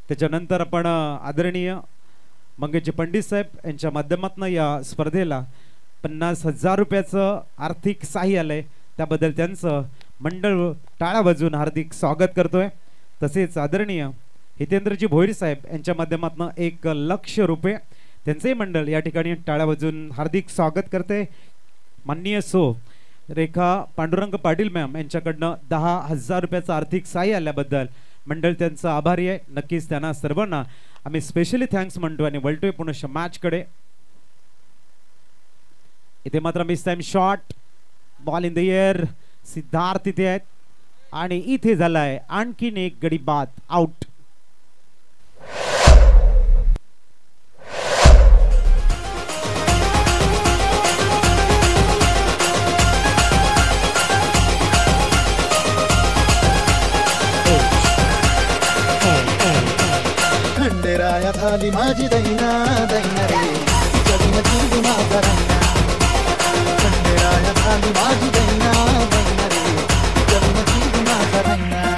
H: त्याच्यानंतर आपण आदरणीय मंगेशजी पंडित साहेब यांच्या माध्यमातून या स्पर्धेला 50,000 रुपयाचं आर्थिक सहाय्य आलंय. त्याबद्दल त्यांचं मंडळ टाळ्या वाजवून हार्दिक स्वागत करतोय. तसेच आदरणीय हितेंद्रजी भोईर साहेब यांच्या माध्यमातून 1,00,000 रुपये त्यांचंही मंडळ या ठिकाणी टाळ्या वाजवून हार्दिक स्वागत करते. माननीय सो रेखा पांडुरंग पाटील मॅम यांच्याकडनं 10,000 रुपयाचं आर्थिक सहाय्य आल्याबद्दल मंडळ त्यांचं आभारी आहे. नक्कीच त्यांना सर्वांना आम्ही स्पेशली थँक्स म्हणतो आणि वळतोय पुन्हा मॅच कडे. इथे मात्र miss time shot, ball in the air. Siddharth इथे आहेत आणि इथे झालाय आणखीन एक गडी बाद, आउट.
J: खंडेराया झाली माझी दैना दैना रे, जगमगी माझा रंगा. खंडेराया झाली माझी दैना दैना रे, जगमगी माझा रंगा.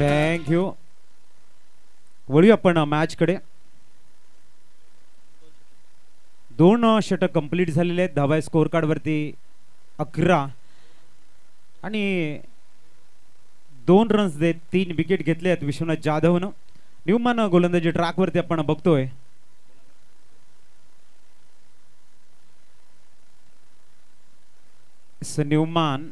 H: थँक्यू. वळूया आपण मॅच कडे. 2 षटक कंप्लीट झालेले आहेत. धावा स्कोर कार्ड वरती 11 आणि 2 रन्स देत 3 विकेट घेतले आहेत विश्वनाथ जाधवनं. न्यूमॅन गोलंदाजी ट्रॅक वरती आपण बघतोय. न्यूमॅन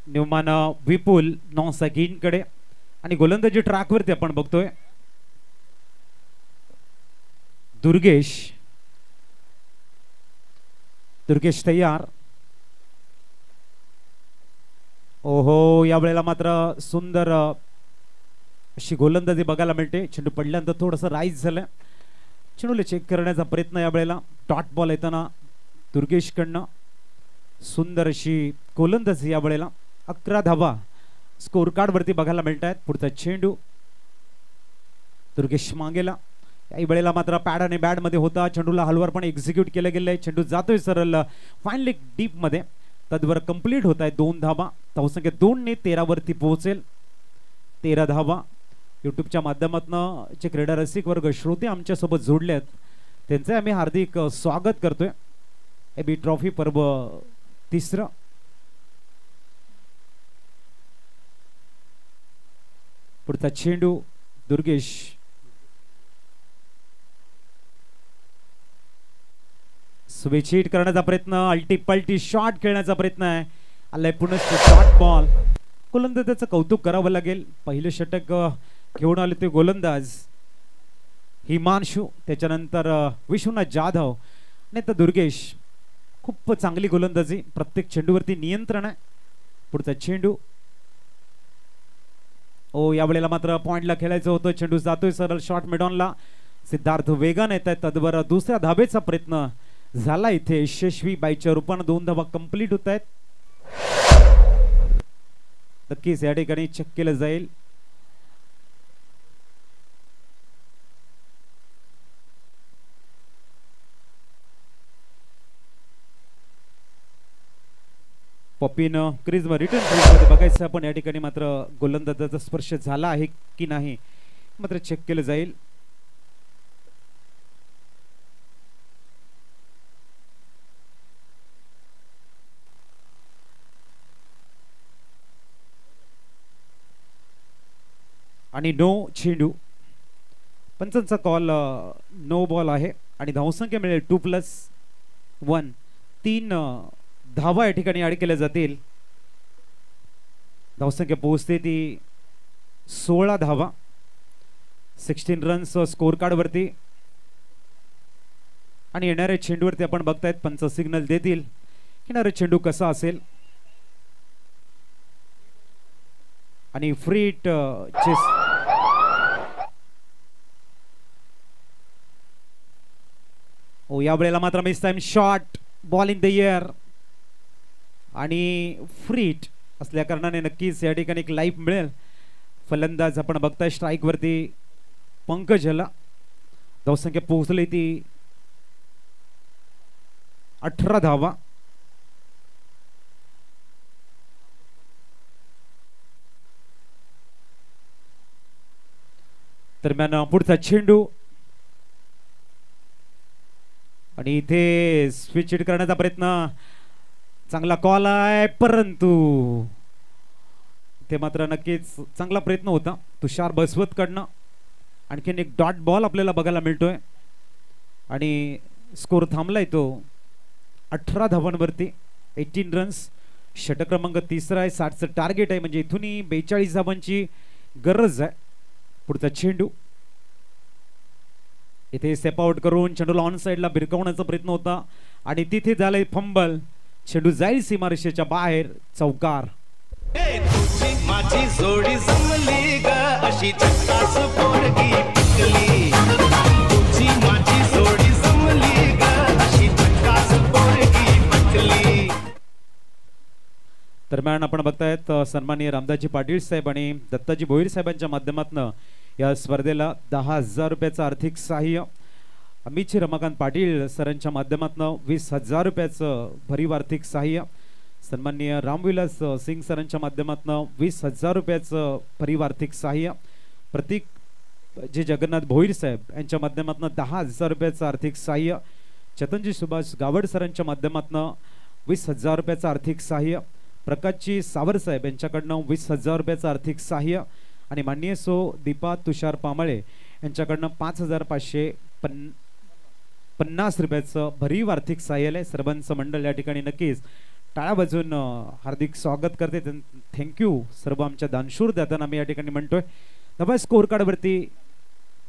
H: न्यूमॅन विपुल 9 सेकंड कडे आणि गोलंदाजी ट्रॅक वरती आपण बघतोय दुर्गेश तयार. ओहो, या वेळेला मात्र सुंदर अशी गोलंदाजी बघायला मिळते. चेंडू पडल्यानंतर थोडंसं राईज झालं. चेंडूला चेक करण्याचा प्रयत्न या वेळेला. डॉट बॉल येताना दुर्गेश कडनं सुंदर अशी गोलंदाजी या वेळेला. 11 धावा स्कोर कार्ड वरती बघायला मिळत आहेत. पुढचा चेंडू दुर्गेश मागेला. या वेळेला मात्र पॅड आणि बॅड मध्ये होता. चेंडूला हलवार पण एक्झिक्यूट केलं गेलंय. चेंडू जातोय सरळ फायनली डीप मध्ये. तद्वर कंप्लीट होत आहे 2 धावा. धावसंख्या 2 ने 13 वरती पोहोचेल. 13 धावा. युट्यूबच्या माध्यमातून जे क्रीडा रसिक वर्ग श्रोते आमच्या सोबत जोडले आहेत त्यांचे आम्ही हार्दिक स्वागत करतोय. एबी ट्रॉफी पर्व 3. पुढचा चेंडू दुर्गेश स्विच हिट करण्याचा प्रयत्न. अल्टी पल्टी शॉट खेळण्याचा प्रयत्न आहे. आलाय पुन्हा शॉट बॉल. गोलंदाजाचं कौतुक करावं लागेल. पहिले षटक घेऊन आले ते गोलंदाज हिमांशू, त्याच्यानंतर विश्वनाथ जाधव आणि तर दुर्गेश. खूप चांगली गोलंदाजी. प्रत्येक चेंडूवरती नियंत्रण आहे. पुढचा चेंडू. ओ, या वेळेला मात्र पॉइंटला खेळायचं होतं. चेंडू जातोय सरळ शॉर्ट मिडॉनला. सिद्धार्थ वेगाने येत आहेत. तद्वर दुसऱ्या धाबेचा प्रयत्न झाला इथे यशस्वी बाईच्या रूपानं 2 धावा कंप्लीट होत आहेत. नक्कीच या ठिकाणी चेक केलं जाईल. पॉपीन क्रीज रिटर्न क्रीजमध्ये बघायचं आपण. या ठिकाणी मात्र गोलंदाजाचा स्पर्श झाला आहे की नाही मात्र चेक केलं जाईल. आणि नो चेंडू. पंचांचा कॉल नो बॉल आहे आणि धावसंख्या मिळेल 2+1. 3 धावा या ठिकाणी ऍड केल्या जातील. धावसंख्या पोहोचते ती 16 धावा. 16 रन्स स्कोर कार्ड वरती. आणि येणाऱ्या चेंडूवरती आपण बघतायत पंच सिग्नल देतील. येणारा चेंडू कसा असेल आणि फ्री हिट चेस. ओ या वेळेला मात्र miss time shot. Ball in the air आणि फ्री हिट असल्या कारणाने नक्कीच या ठिकाणी एक लाईफ मिळेल. फलंदाज आपण बघताय स्ट्राईक वरती पंकज ह्याला. धावसंख्या पोहोचली ती 18 धावा. दरम्यान पुढचा चेंडू आणि इथे स्विच हिट करण्याचा प्रयत्न. चांगला कॉल आहे परंतु ते मात्र नक्कीच चांगला प्रयत्न होता तुषार बसवत कडनं. आणखीन एक डॉट बॉल आपल्याला बघायला मिळतोय आणि स्कोर थांबलाय तो 18 धावांवरती. 18 रन्स. षटक क्रमांक 3 आहे. 60चं टार्गेट आहे म्हणजे इथूनही 42 धावांची गरज आहे. पुढचा चेंडू इथे स्टेप आउट करून चेंडूला ऑन साइडला भिरकवण्याचा प्रयत्न होता आणि तिथे झालंय फंबल. चेंडू जाईल सीमारेषेच्या बाहेर. चौकार.
B: माझी जोडी जमली ग अशी झक्कास पोरगी पिकली. तुझी माझी जोडी जमली ग अशी झक्कास पोरगी पिकली.
H: दरम्यान आपण बघतायत सन्माननीय रामदासजी पाटील साहेब आणि दत्ताजी भोईर साहेबांच्या माध्यमातून या स्पर्धेला 10,000 रुपयाचं आर्थिक सहाय्य. अमितजी रमाकांत पाटील सरांच्या माध्यमातून 20,000 रुपयाचं भरीव आर्थिक सहाय्य. सन्माननीय रामविलास सिंग सरांच्या माध्यमातून 20,000 रुपयाचं भरीव आर्थिक सहाय्य. प्रतीक जे जगन्नाथ भोईर साहेब यांच्या माध्यमातून 10,000 रुपयाचं आर्थिक सहाय्य. चेतनजी सुभाष गावड सरांच्या माध्यमातून 20,000 रुपयाचं आर्थिक सहाय्य. प्रकाशजी सावर साहेब यांच्याकडनं 20,000 रुपयाचं आर्थिक सहाय्य आणि माननीय सो दीपा तुषार पामळे यांच्याकडनं 5,550 रुपयाचं भरीव आर्थिक सहाय्य. सर्वांचं मंडळ या ठिकाणी नक्कीच टाळ्या वाजवून हार्दिक स्वागत करते. थँक्यू सर्व आमच्या दानशूर दात्यांना मी या ठिकाणी म्हणतोय. नवा स्कोर कार्ड वरती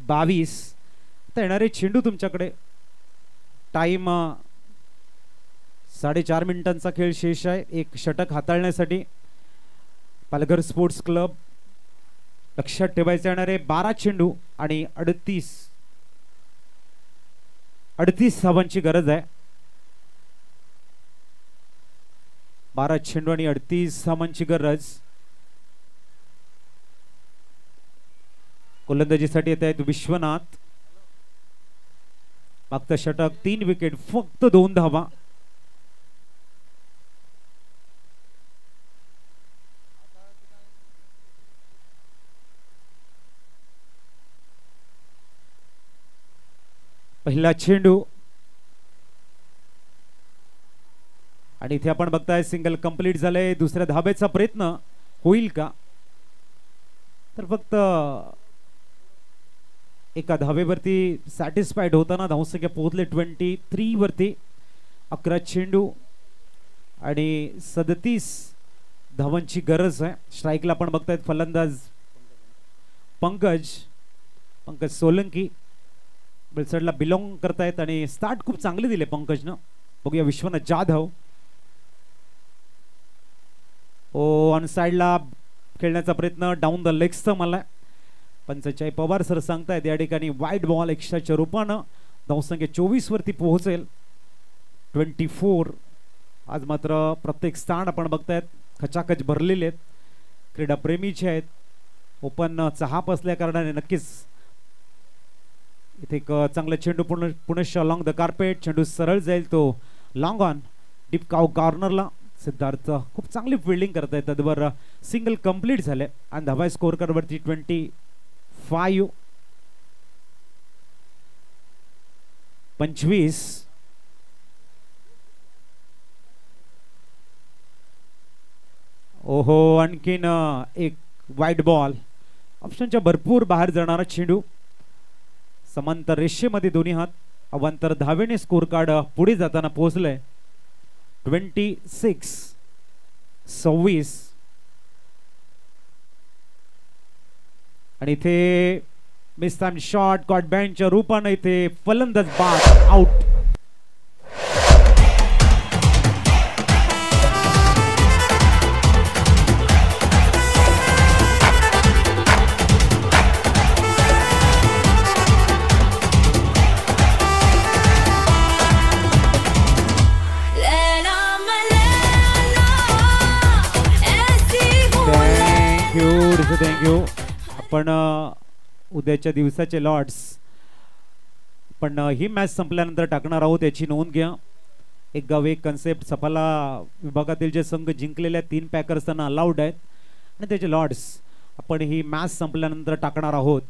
H: 22. आता येणारे चेंडू तुमच्याकडे. टाइम 4.5 मिनिटांचा खेळ शेष आहे. एक षटक हाताळण्यासाठी पालघर स्पोर्ट्स क्लब. लक्षात ठेवायचे येणारे 12 चेंडू आणि 38 धावांची गरज आहे. 12 चेंडू आणि 38 धावांची गरज. गोलंदाजीसाठी येत आहेत विश्वनाथ. मागचं षटक 3 विकेट फक्त 2 धावा. पहिला चेंडू आणि इथे आपण बघताय सिंगल कंप्लीट झालंय. दुसऱ्या धाब्याचा प्रयत्न होईल का तर फक्त एका धावेवरती सॅटिस्फाईड होताना धावसंख्या पोहोचले 23 वरती. 11 चेंडू आणि 37 धावांची गरज आहे. स्ट्राईकला आपण बघतायत फलंदाज पंकज सोलंकी. बिलसडला बिलॉंग करतायत आणि स्टार्ट खूप चांगले दिले पंकजनं. बघूया विश्वनाथ जाधव. ऑन साइडला खेळण्याचा प्रयत्न. डाऊन द लेग्सचा मला पंचायत पवार सर सांगतायत या ठिकाणी वाईट बॉल एक्स्ट्राच्या रूपानं धावसंख्या 24 वरती पोहोचेल. 24. आज मात्र प्रत्येक स्थान आपण बघतायत खचाखच भरलेले आहेत, क्रीडाप्रेमीचे आहेत. ओपन हाफ असल्या कारणाने नक्कीच इथे एक चांगला चेंडू पुनश्च लॉंग द कार्पेट. चेंडू सरळ जाईल तो लॉंग ऑन डीप काव कॉर्नरला. सिद्धार्थ खूप चांगली फिल्डिंग करत आहेत. तदवर सिंगल कंप्लीट झाले आणि धावा स्कोर कार्ड वरती 25. 25. ओहो, आणखीन एक वाईट बॉल. ऑप्शनच्या भरपूर बाहेर जाणारा चेंडू. समांतर रेषेमध्ये दोन्ही हात. अवांतर धावेने स्कोर कार्ड पुढे जाताना पोहोचलंय. 26. आणि इथे मिस टाइम शॉट कॉट बँडच्या रूपानं इथे फलंदाज बाद आउट. थँक्यू. आपण उद्याच्या दिवसाचे लॉट्स पण ही मॅच संपल्यानंतर टाकणार आहोत, याची नोंद घ्या. एक गाव एक कन्सेप्ट सफाला विभागातील जे संघ जिंकलेल्या 3 पॅकर्स त्यांना अलाउड आहेत आणि त्याचे लॉट्स आपण ही मॅच संपल्यानंतर टाकणार आहोत.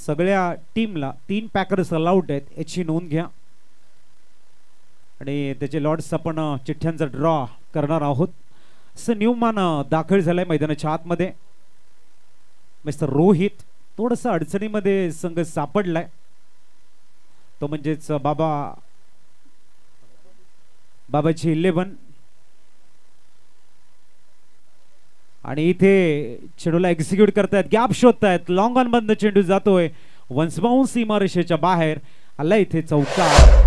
H: सगळ्या टीमला 3 पॅकर्स अलाउड आहेत, याची नोंद घ्या. आणि त्याचे लॉट्स आपण चिठ्ठ्यांचा ड्रॉ करणार आहोत. न्यूमान दाखल झालाय मैदानाच्या आतमध्ये. मिस्टर रोहित थोडस अडचणीमध्ये संघ सापडलाय, तो म्हणजेच बाबाची 11. आणि इथे चेंडूला एक्झिक्यूट करतायत, गॅप शोधतायत. लॉंग ऑन बंद चेंडू जातोय वन्स बाउंस सीमारेषेच्या बाहेर. आला इथे चौकार.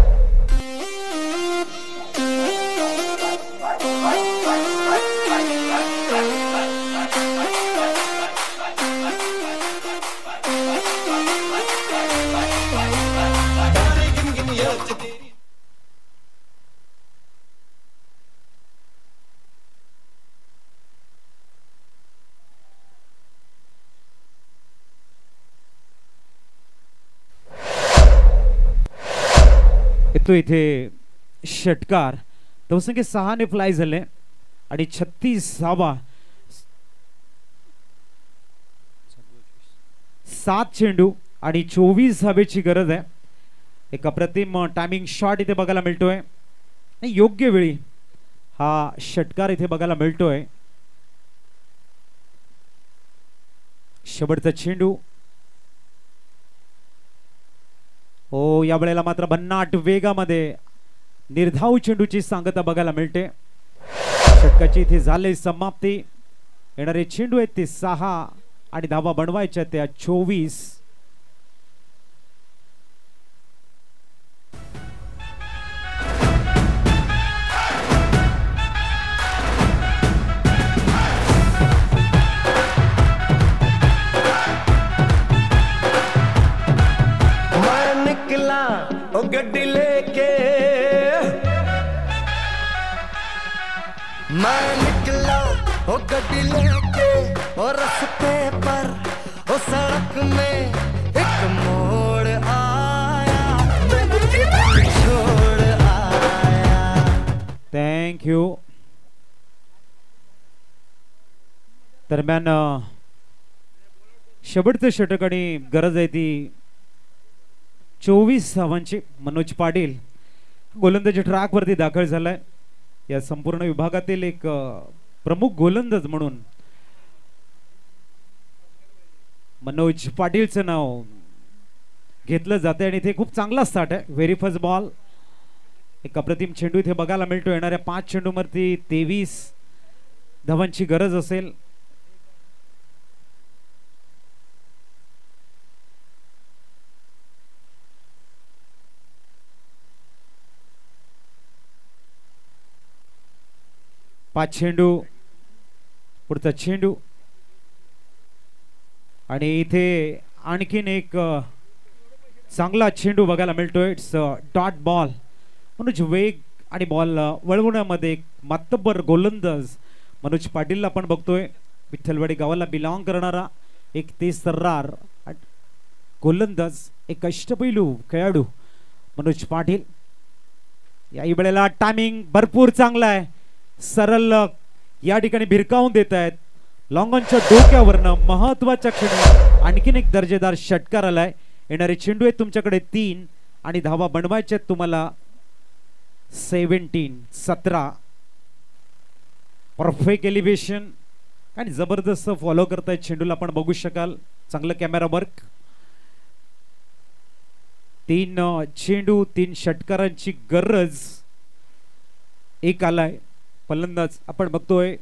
H: येतो इथे षटकार. धावसंख्या 6 फ्लाय झाले आणि 36 धावा. 7 चेंडू आणि 24 धावेची गरज आहे. एक अप्रतिम टायमिंग शॉट इथे बघायला मिळतोय. योग्य वेळी हा षटकार इथे बघायला मिळतोय. शेवटचा चेंडू. हो, या वेळेला मात्र भन्नाट वेगामध्ये निर्धाव चेंडूची सांगता बघायला मिळते. षटकाची इथे झाले समाप्ती. येणारे चेंडू आहेत ते 6 आणि धावा बनवायच्या त्या 24.
B: ओ गड्डी लेके मैं निकला, ओ गड्डी लेके और रास्ते पर ओ सड़क में एक मोड़ आया, मैं छोड़ आया.
H: थँक्यू. दरम्यान शेवटचं षटक आणि गरज आहे ती 24 धावांची. मनोज पाटील गोलंदाजी ट्रॅक वरती दाखल झालाय. या संपूर्ण विभागातील एक प्रमुख गोलंदाज म्हणून मनोज पाटीलचं नाव घेतलं जाते आणि इथे खूप चांगला स्टार्ट आहे. Very first ball. एक अप्रतिम चेंडू इथे बघायला मिळतो. येणाऱ्या 5 चेंडूवरती 23 धावांची गरज असेल. पाच चेंडू. पुढचा चेंडू आणि इथे आणखीन एक चांगला चेंडू बघायला मिळतोय. It's dot ball. मनोज वेग आणि बॉल वळवण्यामध्ये एक मातब्बर गोलंदाज मनोज पाटील आपण बघतोय. विठ्ठलवाडी गावाला बिलॉंग करणारा एक तेज तर्रार गोलंदाज, एक अष्टपैलू खेळाडू मनोज पाटील. याही वेळेला टायमिंग भरपूर चांगला आहे. सरळ या ठिकाणी भिरकावून देत आहेत. लॉंगॉनच्या डोक्यावरनं महत्वाच्या क्षणी आणखीन एक दर्जेदार षटकार आलाय. येणारे चेंडू आहेत तुमच्याकडे 3 आणि धावा बनवायच्या आहेत तुम्हाला 17. परफेक्ट एलिव्हेशन आणि जबरदस्त फॉलो करतायत चेंडूला आपण बघू शकाल. चांगलं कॅमेरा वर्क. 3 चेंडू 3 षटकारांची गरज. एक आलाय फलंदाज आपण बघतोय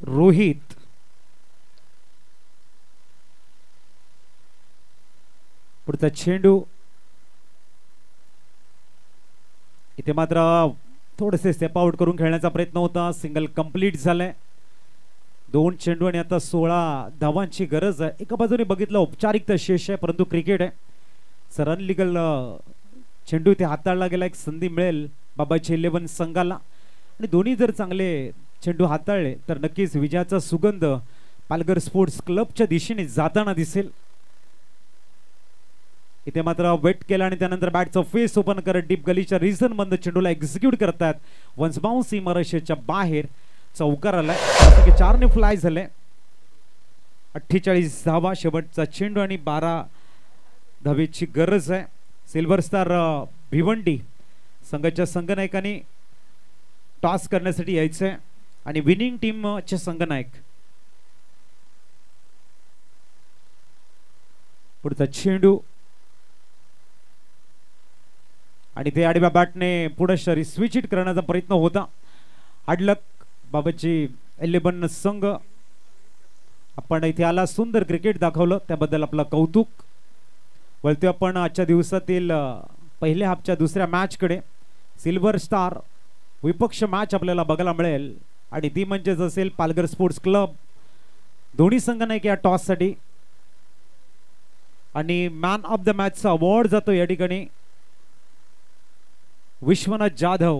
H: रोहित. पुढचा चेंडू इथे मात्र थोडेसे स्टेप आउट करून खेळण्याचा प्रयत्न होता. सिंगल कंप्लीट झालाय. 2 चेंडू आणि आता 16 धावांची गरज आहे. एका बाजूने बघितलं औपचारिकता शेष आहे परंतु क्रिकेट आहे. सर अनलिगल चेंडू इथे हाताळला गेला. एक संधी मिळेल बाबाची 11 संघाला आणि दोन्ही जर चांगले चेंडू हाताळले तर नक्कीच विजयाचा सुगंध पालघर स्पोर्ट्स क्लबच्या दिशेने जाताना दिसेल. इथे मात्र वेट केला आणि त्यानंतर बॅटचा फेस ओपन करत डीप गलीच्या रिझन बंद चेंडूला एक्झिक्यूट करतात. वन्स बाउन्स सीमारेषेच्या बाहेर चौकार आलाय. 4 ने फ्लाय झाले. 48 धावा शेवटचा चेंडू आणि 12 धावेची गरज आहे. सिल्वर स्टार भिवंडी संघाच्या संघनायकांनी टॉस करण्यासाठी यायचंय आणि विनिंग टीमचे संघनायक. पुढचा चेंडू आणि ते आडव्या बॅटने पुढे शरी स्विच हिट करण्याचा प्रयत्न होता. हाडलक बाबाची 11 संघ आपण इथे आला. सुंदर क्रिकेट दाखवलं त्याबद्दल आपलं कौतुक. वळतो आपण आजच्या दिवसातील पहिल्या हाफच्या दुसऱ्या मॅच कडे. सिल्वर स्टार विपक्ष मॅच आपल्याला बघायला मिळेल आणि ती म्हणजेच असेल पालघर स्पोर्ट्स क्लब. दोन्ही संघांना या टॉस साठी आणि मॅन ऑफ द मॅचचा अवॉर्ड जातो या ठिकाणी विश्वनाथ जाधव